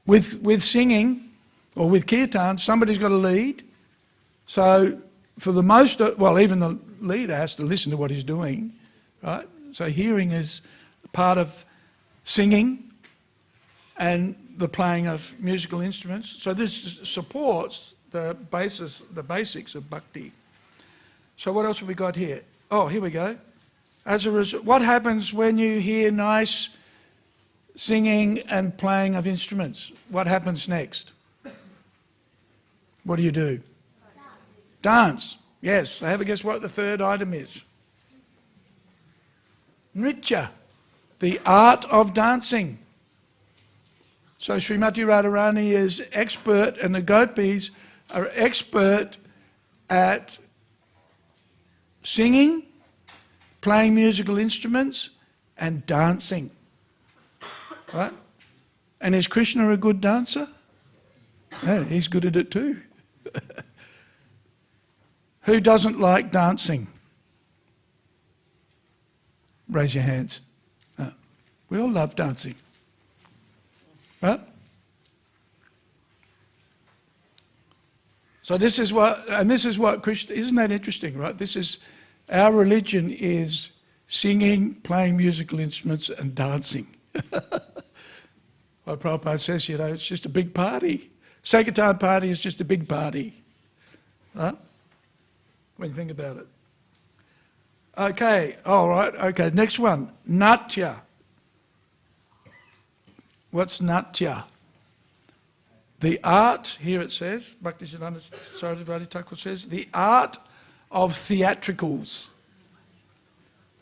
With singing or with kirtan, somebody's got to lead. So for the most, well, even the leader has to listen to what he's doing, right? So hearing is part of singing and the playing of musical instruments. So this supports the basics of bhakti. So what else have we got here? Oh, here we go. As a result, what happens when you hear nice singing and playing of instruments? What happens next? What do? Dance. Yes. Have a guess what the third item is? Nritya, the art of dancing. So Srimati Radharani is expert, and the gopis are expert at singing, playing musical instruments, and dancing. Right? And is Krishna a good dancer? Yeah, he's good at it too. Who doesn't like dancing? Raise your hands. We all love dancing. Right? So this is what Krishna, isn't that interesting, right? Our religion is singing, playing musical instruments and dancing. Like Prabhupada says, it's just a big party. Sankirtan party is just a big party. Huh? When you think about it. Okay, all right, okay, next one. Natya. What's Natya? The art, here it says, Bhaktisiddhanta Saraswati Thakur says, the art of theatricals.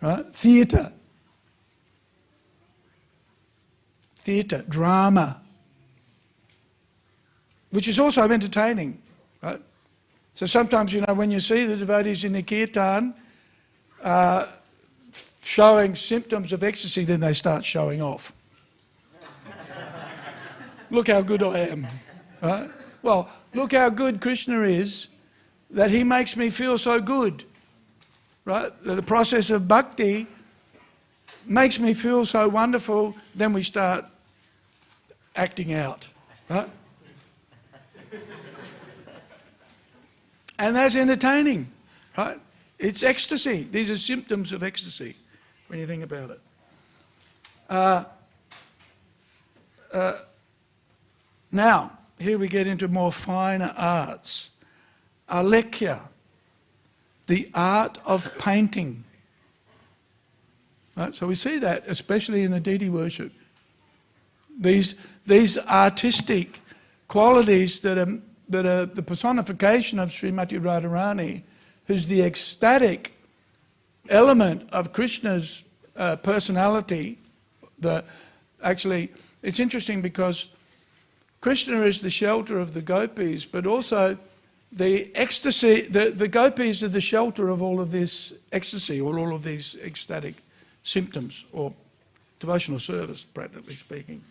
Right? Theatre, drama, which is also entertaining, right? So sometimes, when you see the devotees in the kirtan showing symptoms of ecstasy, then they start showing off. Look how good I am, right? Well, look how good Krishna is, that he makes me feel so good, right? The process of bhakti makes me feel so wonderful, then we start acting out, right? And that's entertaining, right? It's ecstasy. These are symptoms of ecstasy, when you think about it. Now, here we get into more finer arts. Alekhya, the art of painting. Right? So we see that, especially in the deity worship. These artistic qualities that are the personification of Srimati Radharani, who's the ecstatic element of Krishna's personality. Actually, it's interesting because Krishna is the shelter of the gopis, but also the ecstasy, the gopis are the shelter of all of this ecstasy, or all of these ecstatic symptoms, or devotional service, practically speaking.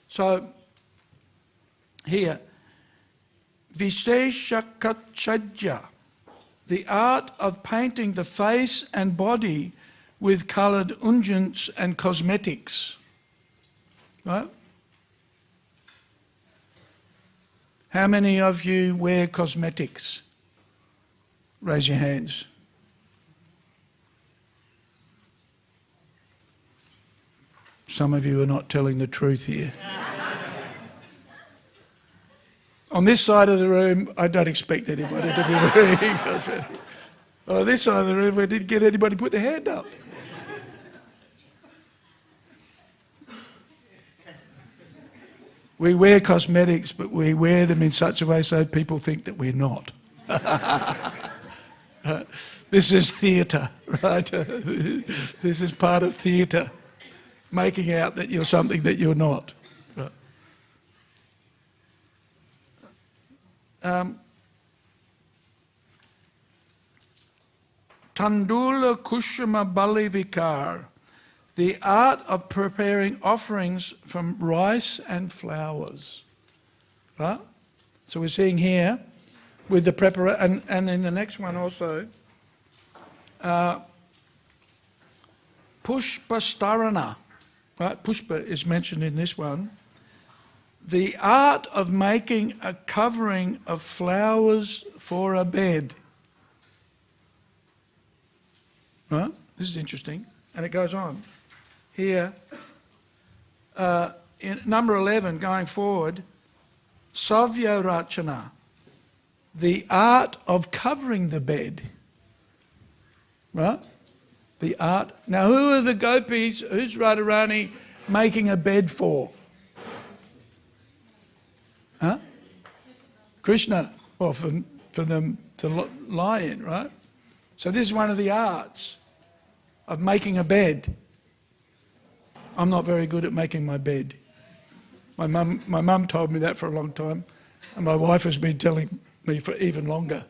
So, here, Visheshakachajya, the art of painting the face and body with coloured unguents and cosmetics. Right? How many of you wear cosmetics? Raise your hands. Some of you are not telling the truth here. On this side of the room, I don't expect anybody to be wearing cosmetics. On this side of the room, I didn't get anybody to put their hand up. We wear cosmetics, but we wear them in such a way so people think that we're not. This is theatre, right? This is part of theatre, making out that you're something that you're not. Right. Tandula Kushama Bali Vikar, the art of preparing offerings from rice and flowers. Right? So we're seeing here, with the preparation, and in the next one also, Pushpastarana, right? Pushpa is mentioned in this one. The art of making a covering of flowers for a bed. Right? This is interesting. And it goes on. Here, in number 11, going forward, Savya Rachana, the art of covering the bed. Right? The art. Now, who are the gopis? Who's Radharani making a bed for? Huh? Krishna. Well, for them to lie in, right? So this is one of the arts of making a bed. I'm not very good at making my bed. My mum told me that for a long time, and my wife has been telling me for even longer.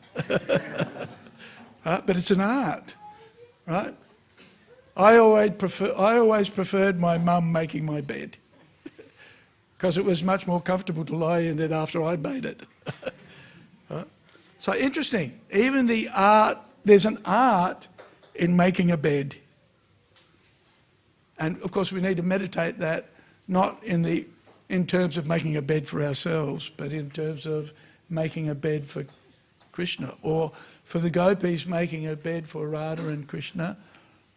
Right? But it's an art, right? I always preferred my mum making my bed because it was much more comfortable to lie in it after I'd made it. Right? So interesting. Even the art, there's an art in making a bed. And of course we need to meditate that, not in terms of making a bed for ourselves, but in terms of making a bed for Krishna, or for the gopis making a bed for Radha and Krishna,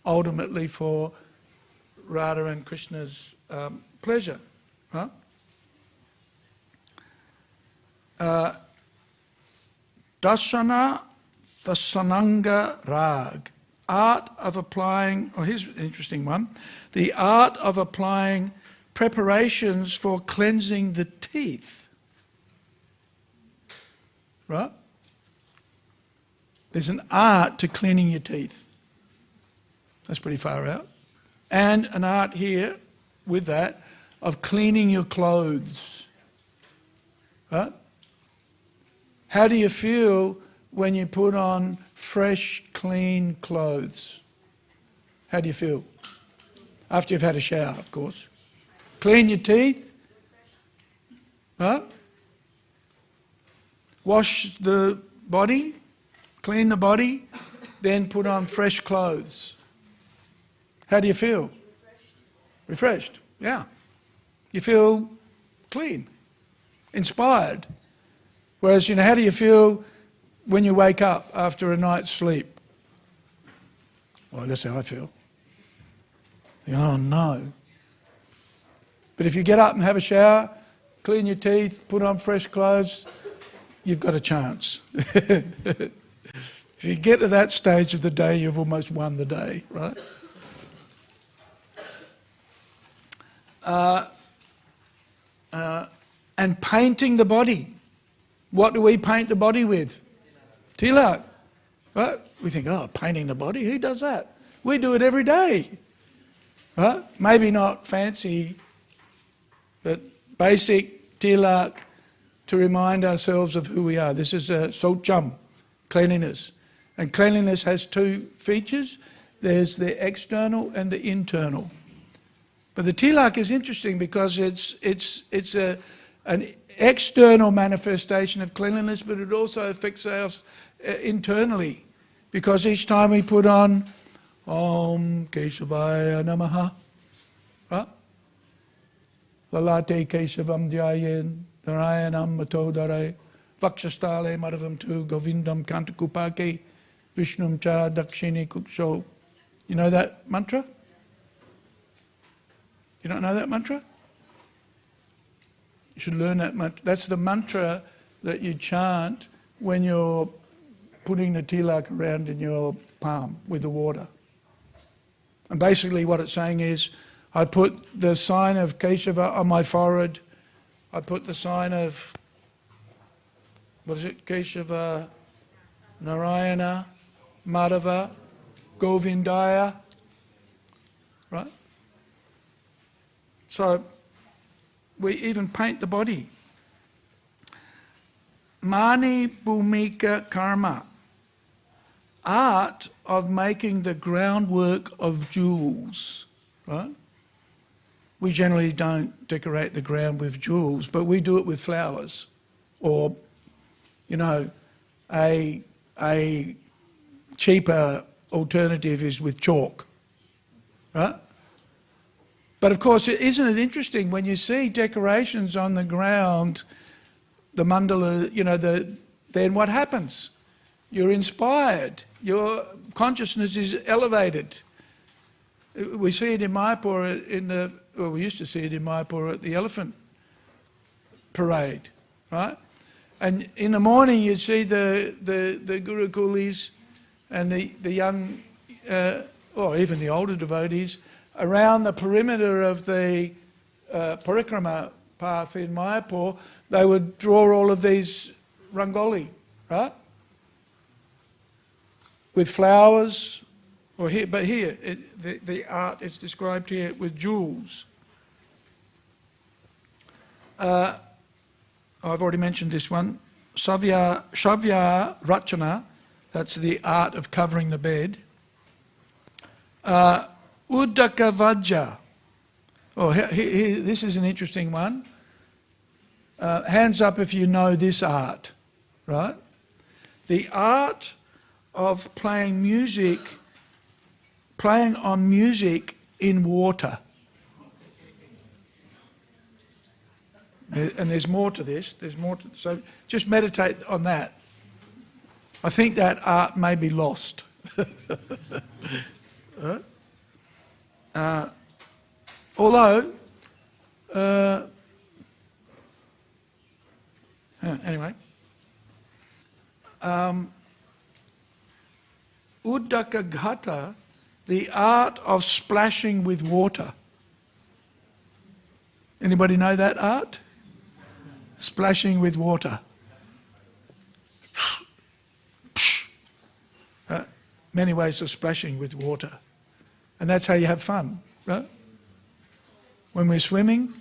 ultimately for Radha and Krishna's pleasure. Huh? Dasana Vasananga Rag, art of applying, here's an interesting one, the art of applying preparations for cleansing the teeth. Right? There's an art to cleaning your teeth. That's pretty far out. And an art here, with that, of cleaning your clothes. Right? How do you feel when you put on fresh, clean clothes? How do you feel? After you've had a shower, of course. Clean your teeth. Right? Wash the body, clean the body, then put on fresh clothes. How do you feel? Refreshed, yeah. You feel clean, inspired. Whereas, how do you feel when you wake up after a night's sleep? Well, that's how I feel. Oh no. But if you get up and have a shower, clean your teeth, put on fresh clothes, you've got a chance. If you get to that stage of the day, you've almost won the day, right? And painting the body. What do we paint the body with? Tilak. Right? We think, painting the body, who does that? We do it every day. Right? Maybe not fancy, but basic tilak to remind ourselves of who we are. This is socham, cleanliness. And cleanliness has two features. There's the external and the internal. But the tilak is interesting because it's an external manifestation of cleanliness, but it also affects us internally. Because each time we put on Om Keshavaya Namaha, right? Lalate Keshavam Dhyayen, Narayanam Matodare, Vakshastale Madhavam Tu, Govindam Kantakupake, Vishnum Cha Dakshini Kuksho. You know that mantra? You don't know that mantra? You should learn that mantra. That's the mantra that you chant when you're putting the tilak around in your palm with the water. And basically what it's saying is, I put the sign of Keshava on my forehead. I put the sign of, what is it, Keshava Narayana, Madhava, Govindaya. Right? So we even paint the body. Mani Bhumika Karma. Art of making the groundwork of jewels. Right? We generally don't decorate the ground with jewels, but we do it with flowers. Or, you know, a cheaper alternative is with chalk. Right? But of course, isn't it interesting when you see decorations on the ground, the mandala, you know, then what happens? You're inspired. Your consciousness is elevated. We see it in Mayapur we used to see it in Mayapur at the elephant parade, right? And in the morning you'd see the Guru Kulis and the young, or even the older devotees, around the perimeter of the parikrama path in Mayapur. They would draw all of these rangoli, right? With flowers, or here, but here, the art is described here with jewels. I've already mentioned this one. Shavya Rachana, that's the art of covering the bed. Uddaka Vajja. Oh, this is an interesting one. Hands up if you know this art, right? The art of playing on music in water. And there's more to this. So just meditate on that. I think that art may be lost. Although, anyway, Uddaka Ghata, the art of splashing with water. Anybody know that art? Splashing with water. Many ways of splashing with water. And that's how you have fun, right? When we're swimming,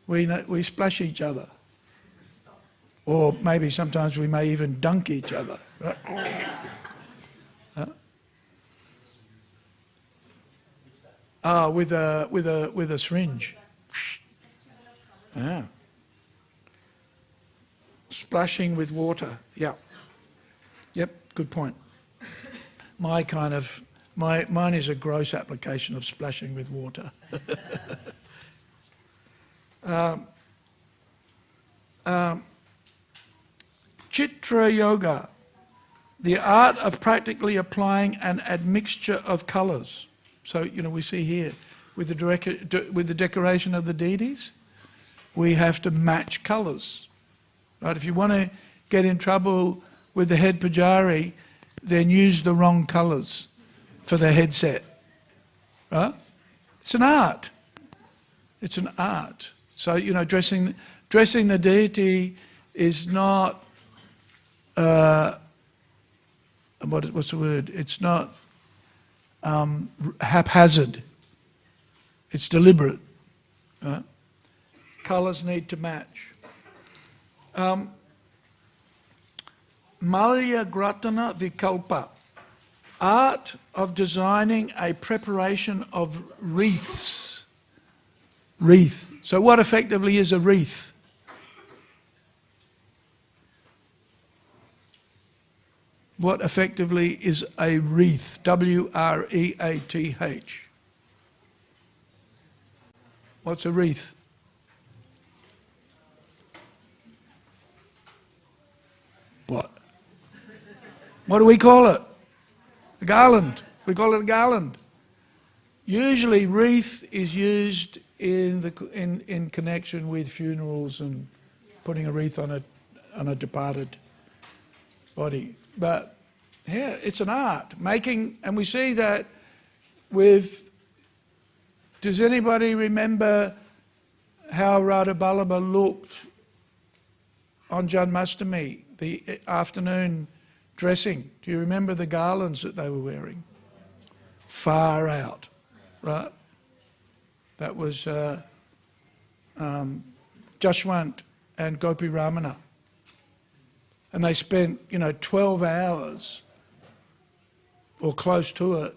we splash each other. Or maybe sometimes we may even dunk each other, right? With a syringe. Yeah. Splashing with water. Yeah. Yep, good point. Mine is a gross application of splashing with water. Chitra Yoga, the art of practically applying an admixture of colours. So, you know, we see here with the decoration of the deities, we have to match colours. Right? If you want to get in trouble with the head pujari, then use the wrong colours for the headset. Right? It's an art. It's an art. So, you know, dressing the deity is not what's the word? It's not haphazard. It's deliberate. Right? Colours need to match. Malya Gratana Vikalpa, art of designing a preparation of wreaths. Wreath. So what effectively is a wreath? What effectively is a wreath? W-R-E-A-T-H. What's a wreath? What? What do we call it? A garland. We call it a garland. Usually wreath is used in connection with funerals and putting a wreath on a departed body. But yeah, it's an art. And we see that does anybody remember how Radhavallabha looked on Janmashtami, the afternoon dressing. Do you remember the garlands that they were wearing? Far out, right? That was Jashwant and Gopi Ramana. And they spent, 12 hours or close to it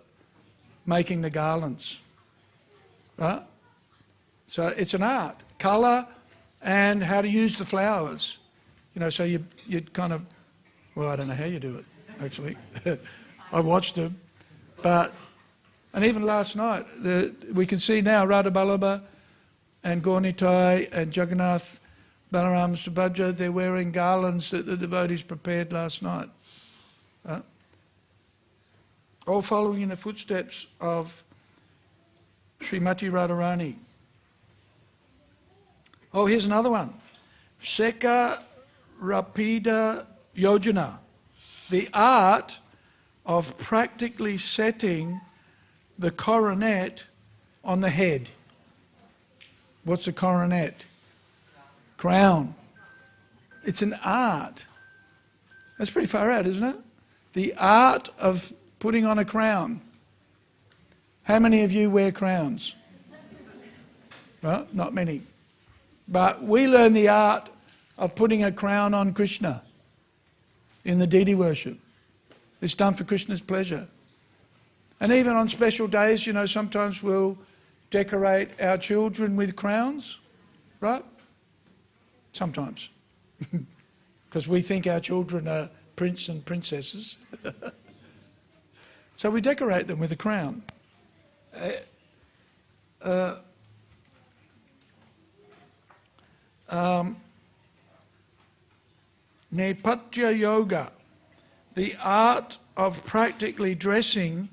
making the garlands, right? So it's an art, colour and how to use the flowers. So you'd kind of, well, I don't know how you do it, actually. I watched them. And even last night, we can see now Radhavallabha and Gaunitai and Jagannath, Balaram, Subhadra, they're wearing garlands that the devotees prepared last night. All following in the footsteps of Srimati Radharani. Oh, here's another one. Seka Rapida Yojana, the art of practically setting the coronet on the head. What's a coronet? Crown. It's an art. That's pretty far out, isn't it? The art of putting on a crown. How many of you wear crowns? Well, not many. But we learn the art of putting a crown on Krishna in the deity worship. It's done for Krishna's pleasure. And even on special days, sometimes we'll decorate our children with crowns, right? Sometimes. Because we think our children are prince and princesses. So we decorate them with a crown. Nepatya Yoga, the art of practically dressing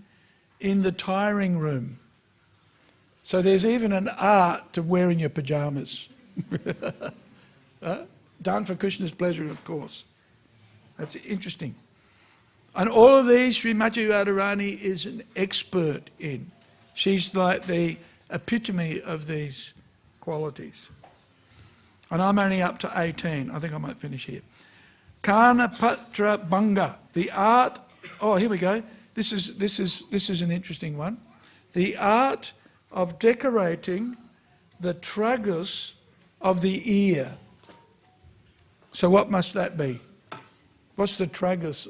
in the tiring room. So there's even an art to wearing your pyjamas. Done for Krishna's pleasure, of course. That's interesting. And all of these, Srimati Radharani is an expert in. She's like the epitome of these qualities. And I'm only up to 18. I think I might finish here. Karnapatra Bhanga, the art. Oh, here we go. This is an interesting one. The art of decorating the tragus of the ear. So what must that be? What's the tragus?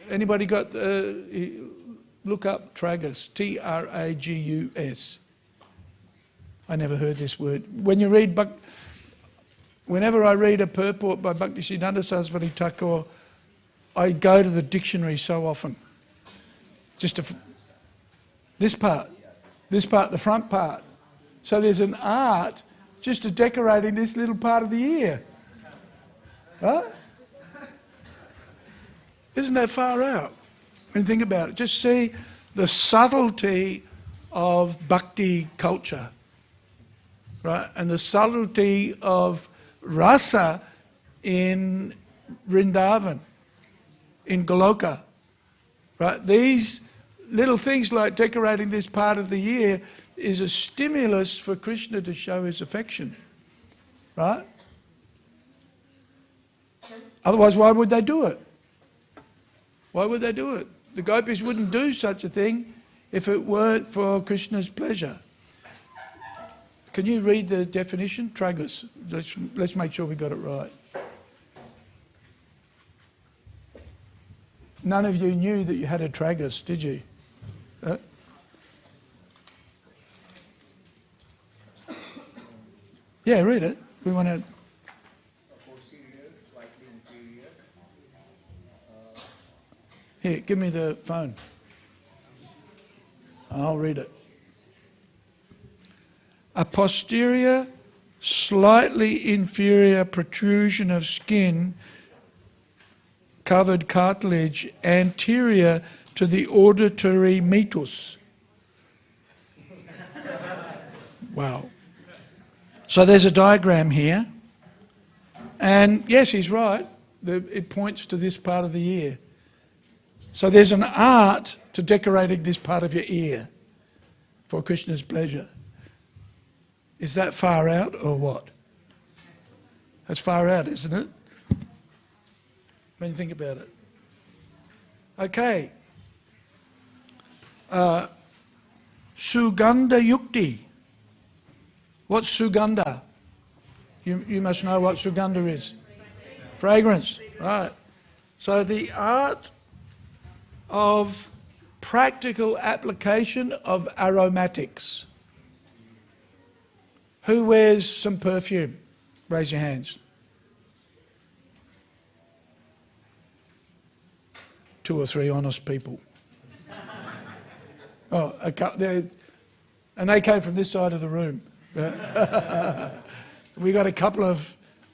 Anybody got? Look up tragus. Tragus. I never heard this word. Whenever I read a purport by Bhaktisiddhanta Saraswati Thakur, I go to the dictionary so often. This part, the front part. So there's an art just to decorating this little part of the ear. Right? Isn't that far out? When you think about it, just see the subtlety of bhakti culture, right? And the subtlety of rasa in Vrindavan, in Goloka, right? These little things like decorating this part of the ear is a stimulus for Krishna to show his affection, right? Otherwise, why would they do it? Why would they do it? The gopis wouldn't do such a thing if it weren't for Krishna's pleasure. Can you read the definition? Tragus. Let's make sure we got it right. None of you knew that you had a tragus, did you? Yeah, read it. We want to... Here, give me the phone. I'll read it. A posterior, slightly inferior protrusion of skin, covered cartilage, anterior to the auditory meatus. Wow. So there's a diagram here. And yes, he's right. It points to this part of the ear. So there's an art to decorating this part of your ear for Krishna's pleasure. Is that far out or what? That's far out, isn't it? When you think about it. Okay. Sugandha Yukti. What's Sugandha? You must know what Sugandha is. Fragrance. Right. So the art of practical application of aromatics. Who wears some perfume? Raise your hands. 2 or 3 honest people. Oh, and they came from this side of the room. We got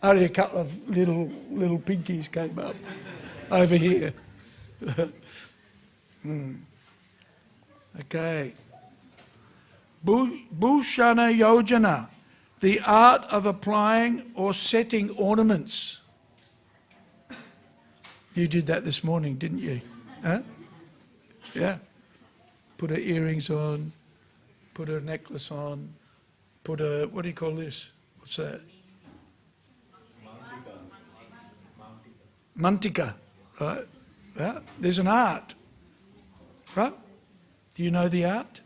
only a couple of little pinkies came up over here. Okay. Bhushana Yojana, the art of applying or setting ornaments. You did that this morning, didn't you? Huh? Yeah. Put her earrings on, put her necklace on, put her, what do you call this? What's that? Mantika, right? Yeah. There's an art, right? Do you know the art?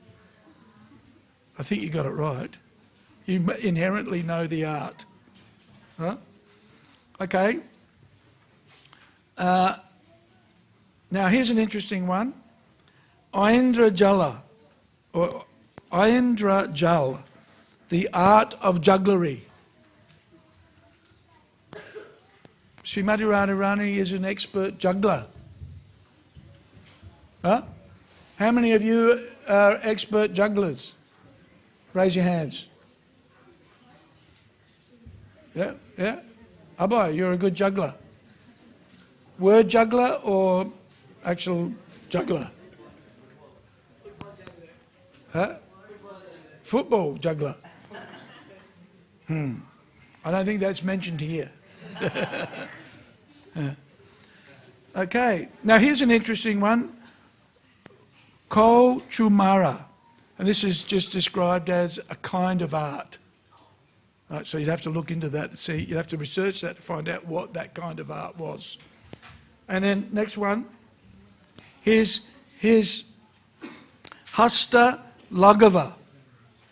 I think you got it right. You inherently know the art, right? Okay. Now here's an interesting one. Aindra Jala, or Aindra Jal, the art of jugglery. Śrīmad Radharani is an expert juggler. Huh? How many of you are expert jugglers? Raise your hands. Yeah, yeah. Abhay, you're a good juggler. Word juggler or actual juggler? Huh? Football juggler. I don't think that's mentioned here. Okay, now here's an interesting one. Ko Chumara. And this is just described as a kind of art. Right, so you'd have to look into that to see, you'd have to research that to find out what that kind of art was. And then next one, here's Hasta Lagava,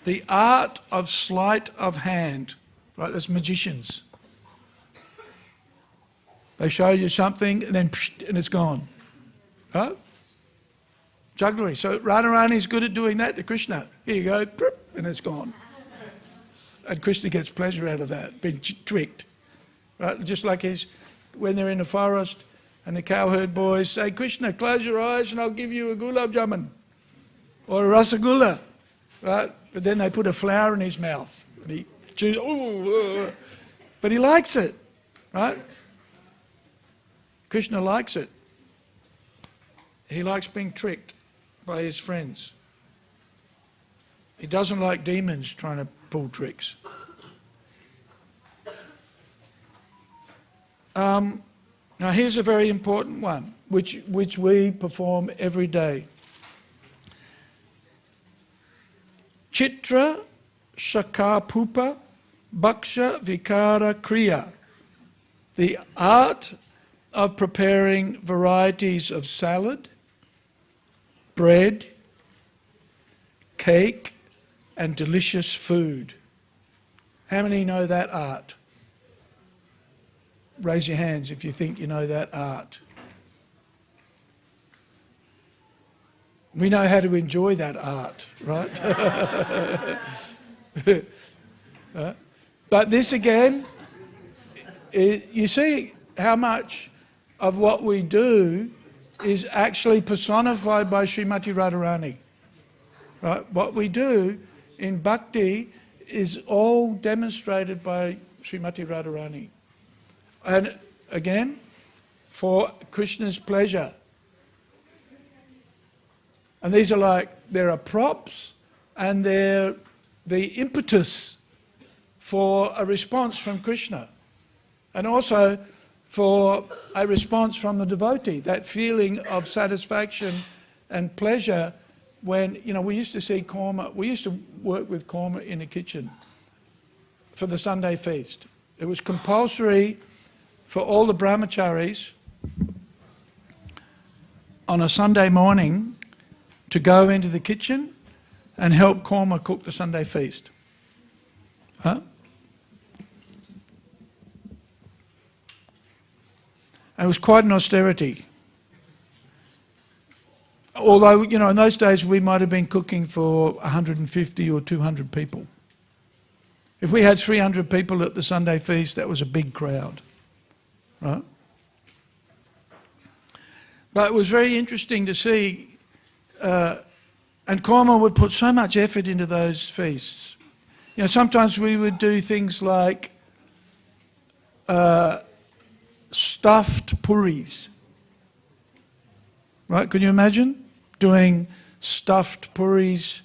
the art of sleight of hand. Right, that's magicians. They show you something and then and it's gone. Right? Jugglery. So Radharani is good at doing that to Krishna. Here you go, and it's gone. And Krishna gets pleasure out of that, being tricked. Right? Just like when they're in the forest and the cowherd boys say, Krishna, close your eyes and I'll give you a gulab jamun or a rasagulla. Right? But then they put a flower in his mouth. And he chews, but he likes it. Right? Krishna likes it. He likes being tricked by his friends. He doesn't like demons trying to pull tricks. Now here's a very important one, which we perform every day. Chitra Shakapupa Bhaksha Vikara Kriya, the art of preparing varieties of salad, bread, cake, and delicious food. How many know that art? Raise your hands if you think you know that art. We know how to enjoy that art, right? But this again, you see how much of what we do is actually personified by Srimati Radharani. Right? What we do in bhakti is all demonstrated by Srimati Radharani. And again, for Krishna's pleasure. And these are there are props and they're the impetus for a response from Krishna. And also for a response from the devotee, that feeling of satisfaction and pleasure when, we used to see korma, we used to work with korma in the kitchen for the Sunday feast. It was compulsory for all the brahmacharis on a Sunday morning to go into the kitchen and help Korma cook the Sunday feast. Huh? It was quite an austerity. Although, you know, in those days we might have been cooking for 150 or 200 people. If we had 300 people at the Sunday feast, that was a big crowd, right? But it was very interesting to see, and Korma would put so much effort into those feasts. You know, sometimes we would do things like stuffed puris, right? Can you imagine doing stuffed puris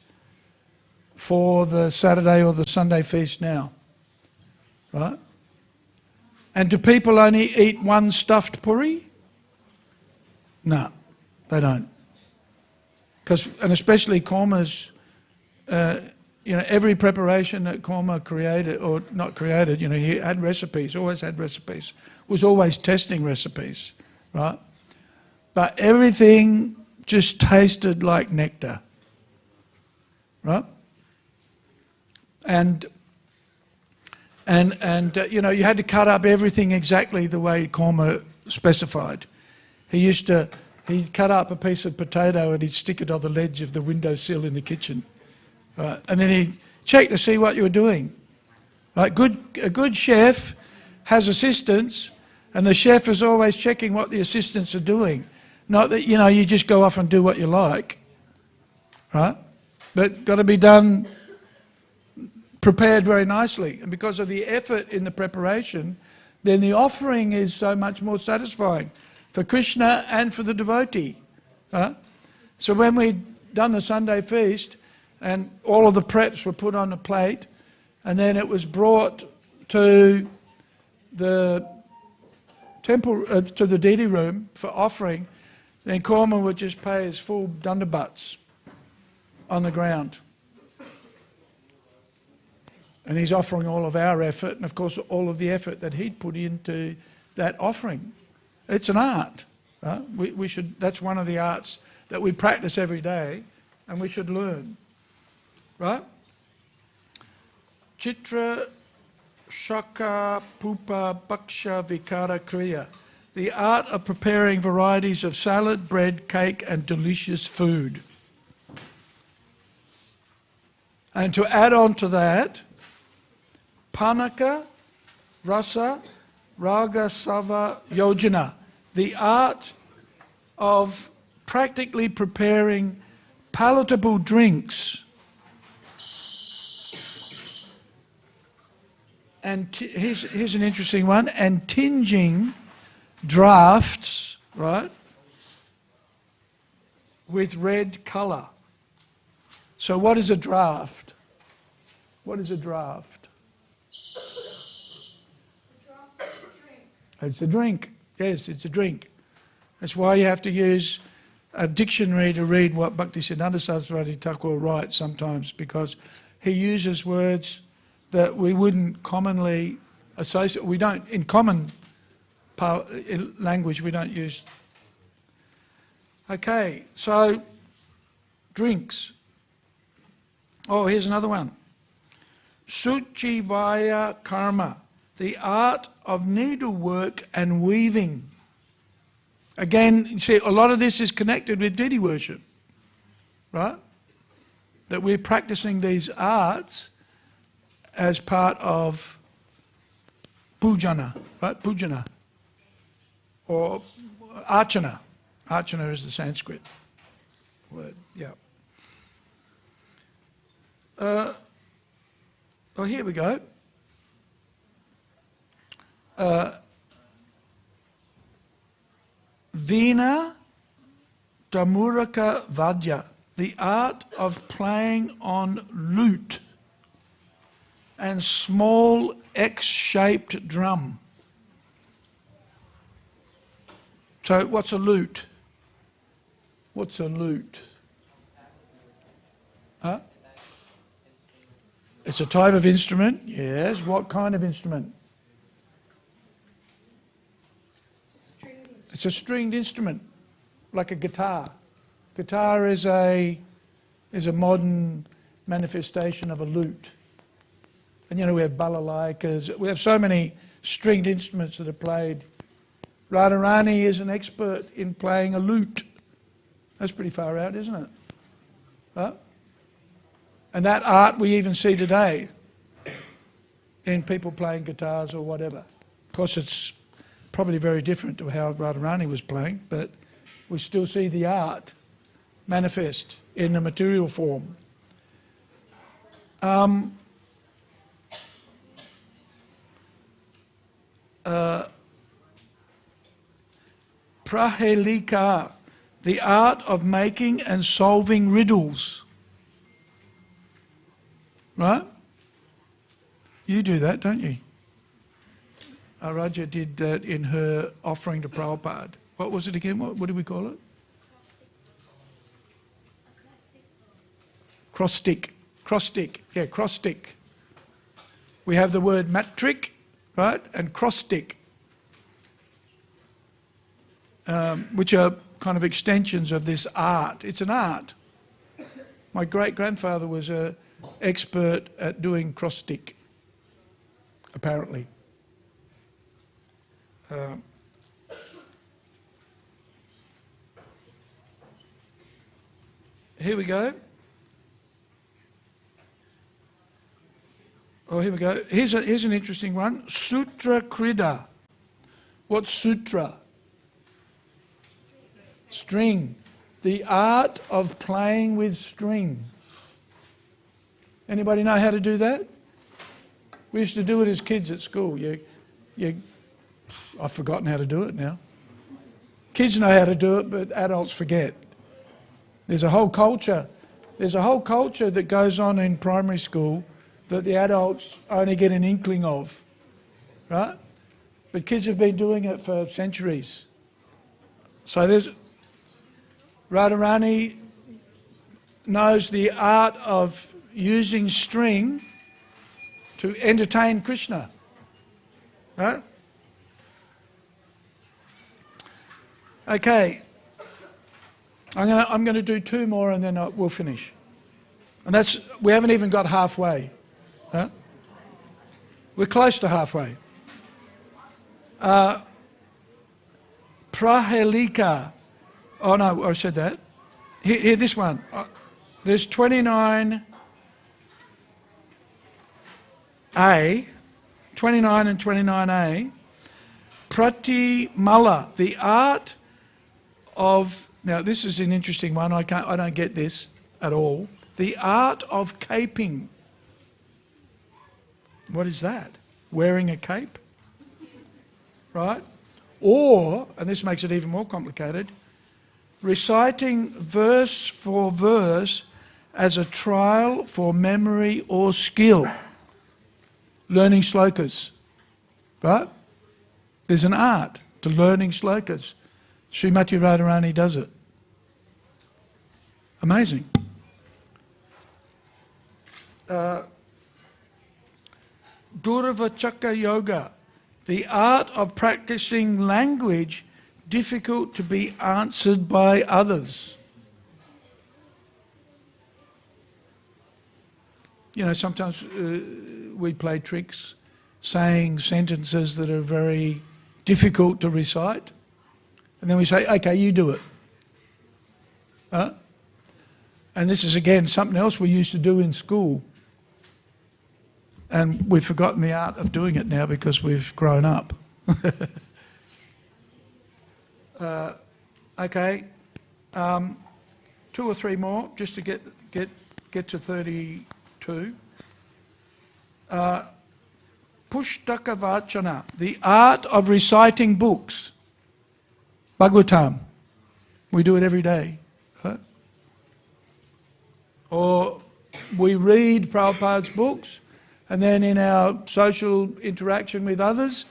for the Saturday or the Sunday feast now, right? And do people only eat one stuffed puri? No, they don't. And especially Korma's, you know, every preparation that Korma created, or not created, you know, he had recipes, always had recipes, was always testing recipes, right? But everything just tasted like nectar, right? And you know, you had to cut up everything exactly the way Korma specified. He'd cut up a piece of potato and he'd stick it on the ledge of the windowsill in the kitchen. Right? And then he'd check to see what you were doing. Right? A good chef has assistants, and the chef is always checking what the assistants are doing. Not that, you know, you just go off and do what you like. Right? But got to be done, prepared very nicely. And because of the effort in the preparation, then the offering is so much more satisfying for Krishna and for the devotee. So when we'd done the Sunday feast and all of the preps were put on a plate, and then it was brought to the temple, to the deity room for offering, then Korma would just pay his full dandabats on the ground. And he's offering all of our effort, and of course all of the effort that he'd put into that offering. It's an art. We should. That's one of the arts that we practice every day, and we should learn. Right? Chitra Shaka Pupa Bhaksha Vikara Kriya. The art of preparing varieties of salad, bread, cake, and delicious food. And to add on to that, Panaka Rasa Raga Sava Yojana, the art of practically preparing palatable drinks. And here's an interesting one, and tinging drafts, right, with red colour. So what is a draft? What is a draft? It's a drink. Yes, it's a drink. That's why you have to use a dictionary to read what Bhaktisiddhanta Saraswati Thakur writes sometimes, because he uses words that we wouldn't commonly associate. We don't, in common language, we don't use. Okay, so drinks. Oh, here's another one. Suchivaya Karma, the art of needlework and weaving. Again, you see, a lot of this is connected with deity worship, right? That we're practicing these arts as part of pujana, right? Pujana. Or archana. Archana is the Sanskrit word, yeah. Oh, here we go. Veena Damuraka Vadya, the art of playing on lute and small X-shaped drum. So what's a lute? What's a lute? Huh? It's a type of instrument, yes. What kind of instrument? It's a stringed instrument. like a guitar. Guitar is a modern manifestation of a lute. And we have balalaikas, we have so many stringed instruments that are played. Radharani is an expert in playing a lute. That's pretty far out, isn't it? Right? And that art we even see today in people playing guitars or whatever. Of course, it's probably very different to how Radharani was playing, but we still see the art manifest in the material form. Prahelika, the art of making and solving riddles. Right? You do that, don't you? Araja did that in her offering to Prabhupada. What was it again? What do we call it? Cross stick. Cross stick. Yeah, cross stick. We have the word matric, right? And cross stick. Which are kind of extensions of this art. It's an art. My great-grandfather was an expert at doing cross stick, apparently. Here we go. Oh, here we go. Here's an interesting one. Sutra Krida. What's sutra? String. The art of playing with string. Anybody know how to do that? We used to do it as kids at school. I've forgotten how to do it now. Kids know how to do it, but adults forget. There's a whole culture. There's a whole culture that goes on in primary school that the adults only get an inkling of, right? But kids have been doing it for centuries. So there's Radharani knows the art of using string to entertain Krishna, right? Okay, I'm going to do two more and then we'll finish. And we haven't even got halfway. Huh? We're close to halfway. Prahelika. Oh no, I said that. Here this one. There's 29A, 29 and 29A. Pratimala, the art of, now this is an interesting one, I don't get this at all. The art of caping. What is that? Wearing a cape? Right? Or, and this makes it even more complicated, reciting verse for verse as a trial for memory or skill. Learning slokas. Right? There's an art to learning slokas. Srimati Radharani does it. Amazing. Durvachaka Yoga, the art of practicing language difficult to be answered by others. Sometimes we play tricks saying sentences that are very difficult to recite. And then we say, okay, you do it. And this is again something else we used to do in school. And we've forgotten the art of doing it now because we've grown up. Okay. 2 or 3 more just to get to 32. Pushtaka Vachana, the art of reciting books. Bhagavatam. We do it every day. Right? Or we read Prabhupada's books, and then in our social interaction with others,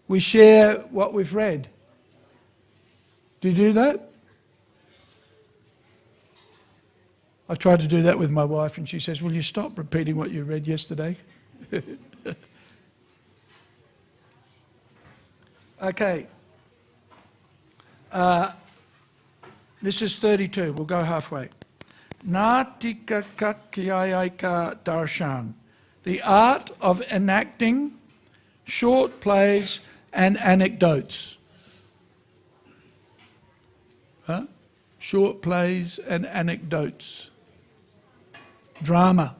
we share what we've read. Do you do that? I tried to do that with my wife, and she says, will you stop repeating what you read yesterday? Okay. This is 32. We'll go halfway. Natika kakyayaka darshan. The art of enacting short plays and anecdotes. Huh? Short plays and anecdotes. Drama.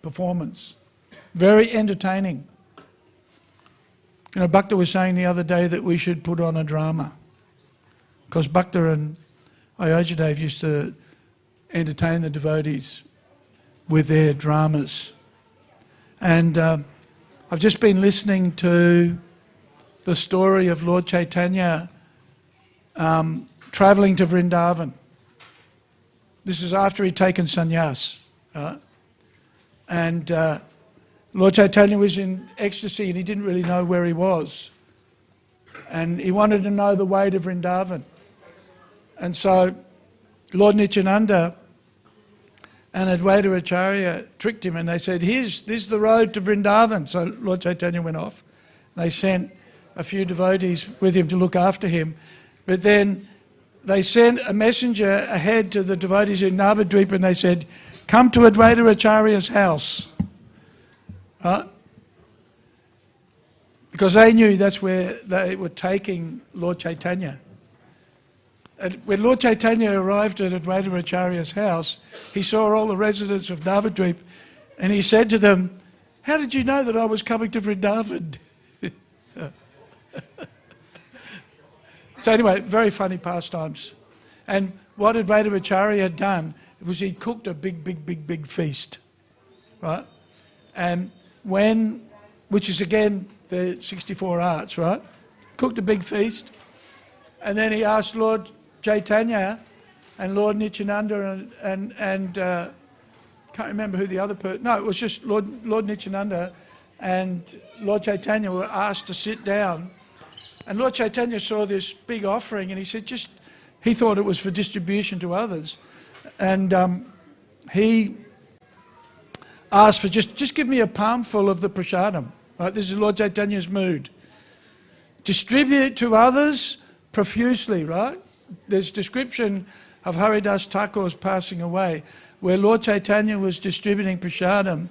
Performance. Very entertaining. You know, Bhakta was saying the other day that we should put on a drama. Because Bhakta and Ayojadev used to entertain the devotees with their dramas. And I've just been listening to the story of Lord Chaitanya travelling to Vrindavan. This is after he'd taken sannyas. And Lord Chaitanya was in ecstasy and he didn't really know where he was. And he wanted to know the way to Vrindavan. And so Lord Nityananda and Advaita-Acharya tricked him and they said, this is the road to Vrindavan. So Lord Chaitanya went off. They sent a few devotees with him to look after him. But then they sent a messenger ahead to the devotees in Navadvipa and they said, come to Advaita-Acharya's house. Right? Because they knew that's where they were taking Lord Chaitanya. And when Lord Chaitanya arrived at Advaita-Acharya's house, he saw all the residents of Navadvip and he said to them, how did you know that I was coming to Vrindavan? So anyway, very funny pastimes. And what Advaita-Acharya had done was he cooked a big feast, right? And which is again the 64 arts, right? Cooked a big feast. And then he asked Lord Chaitanya and Lord Nityananda and can't remember who the other person, no, it was just Lord Nityananda and Lord Chaitanya were asked to sit down. And Lord Chaitanya saw this big offering and he said he thought it was for distribution to others. And he asked for just give me a palmful of the prasadam. Right? This is Lord Chaitanya's mood. Distribute it to others profusely, right? There's description of Haridas Thakur's passing away where Lord Chaitanya was distributing prasadam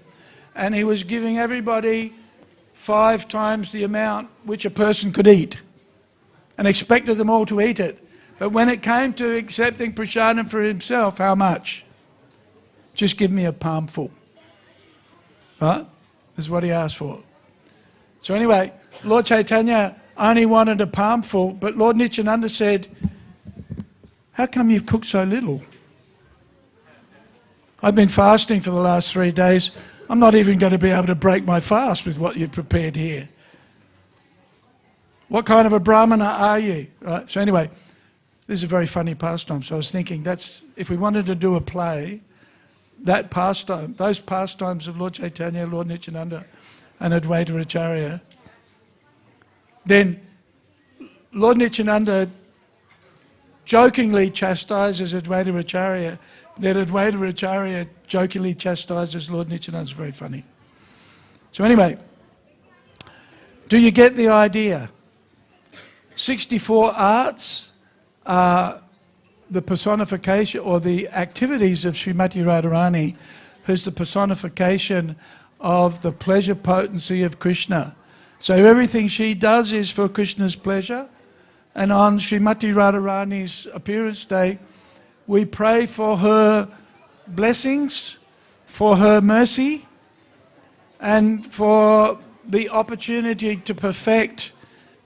and he was giving everybody 5 times the amount which a person could eat and expected them all to eat it. But when it came to accepting prasadam for himself, how much? Just give me a palmful. Right? This is what he asked for. So anyway, Lord Chaitanya only wanted a palmful, but Lord Nityananda said, how come you've cooked so little? I've been fasting for the last 3 days. I'm not even going to be able to break my fast with what you've prepared here. What kind of a brahmana are you? Right? So anyway, this is a very funny pastime. So I was thinking if we wanted to do a play, that pastime, those pastimes of Lord Chaitanya, Lord Nityananda and Advaita-Acharya, then Lord Nityananda jokingly chastises Advaita-Acharya, then Advaita-Acharya jokingly chastises Lord Nityananda. It's very funny. So anyway, do you get the idea? 64 arts are the personification or the activities of Srimati Radharani, who's the personification of the pleasure potency of Krishna. So everything she does is for Krishna's pleasure. And on Srimati Radharani's appearance day, we pray for her blessings, for her mercy, and for the opportunity to perfect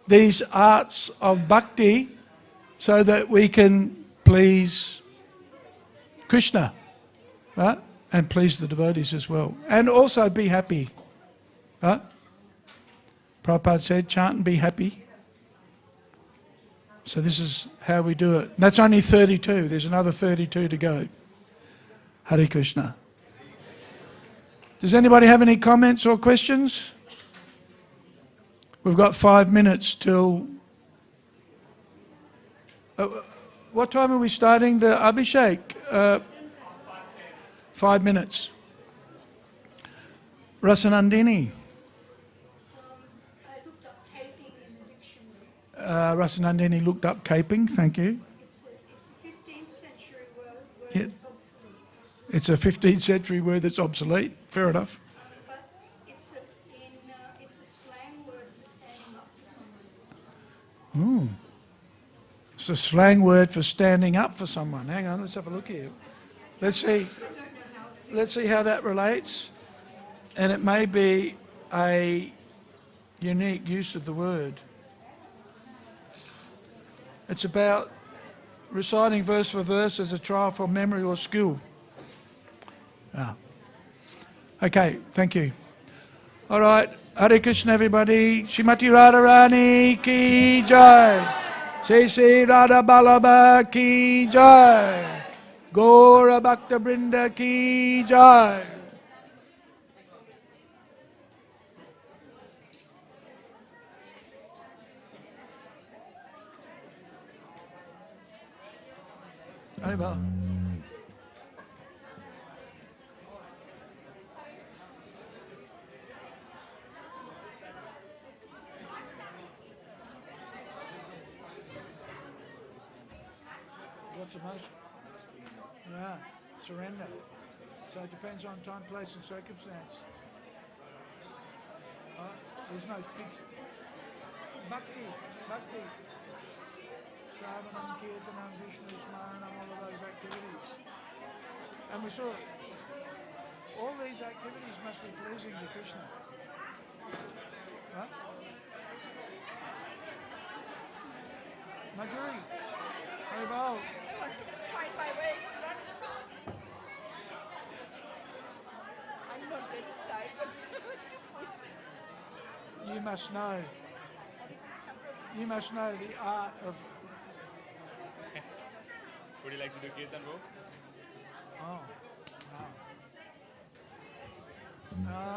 these arts of bhakti so that we can please Krishna, right? And please the devotees as well. And also be happy. Right? Prabhupada said, chant and be happy. So this is how we do it. That's only 32. There's another 32 to go. Hare Krishna. Does anybody have any comments or questions? We've got 5 minutes till... what time are we starting the Abhishek? 5 minutes. Rasanandini. I looked up caping in the dictionary. Rasanandini looked up caping, thank you. It's a It's a 15th century word that's obsolete. Fair enough. But it's a slang word for standing up for someone. It's a slang word for standing up for someone. Hang on, let's have a look here. Let's see how that relates. And it may be a unique use of the word. It's about reciting verse for verse as a trial for memory or skill. Okay, thank you. All right, Hare Krishna everybody. Śrīmati Radharani ki jai. Shri Radhavallabha ki jai. Gaura Bhakta Brinda ki jai. Haribol. What's emotion? Yeah, surrender. So it depends on time, place and circumstance. There's no fixed. Bhakti. Shravanam, Kirtanam, Vishnu, Smaranam, all of those activities. And we saw all these activities must be pleasing to Krishna. Right? Madhuri, Haribol. Find my way. I'm not that style. You must know the art of. Would you like to do Kirtan, bro? Oh, no. No.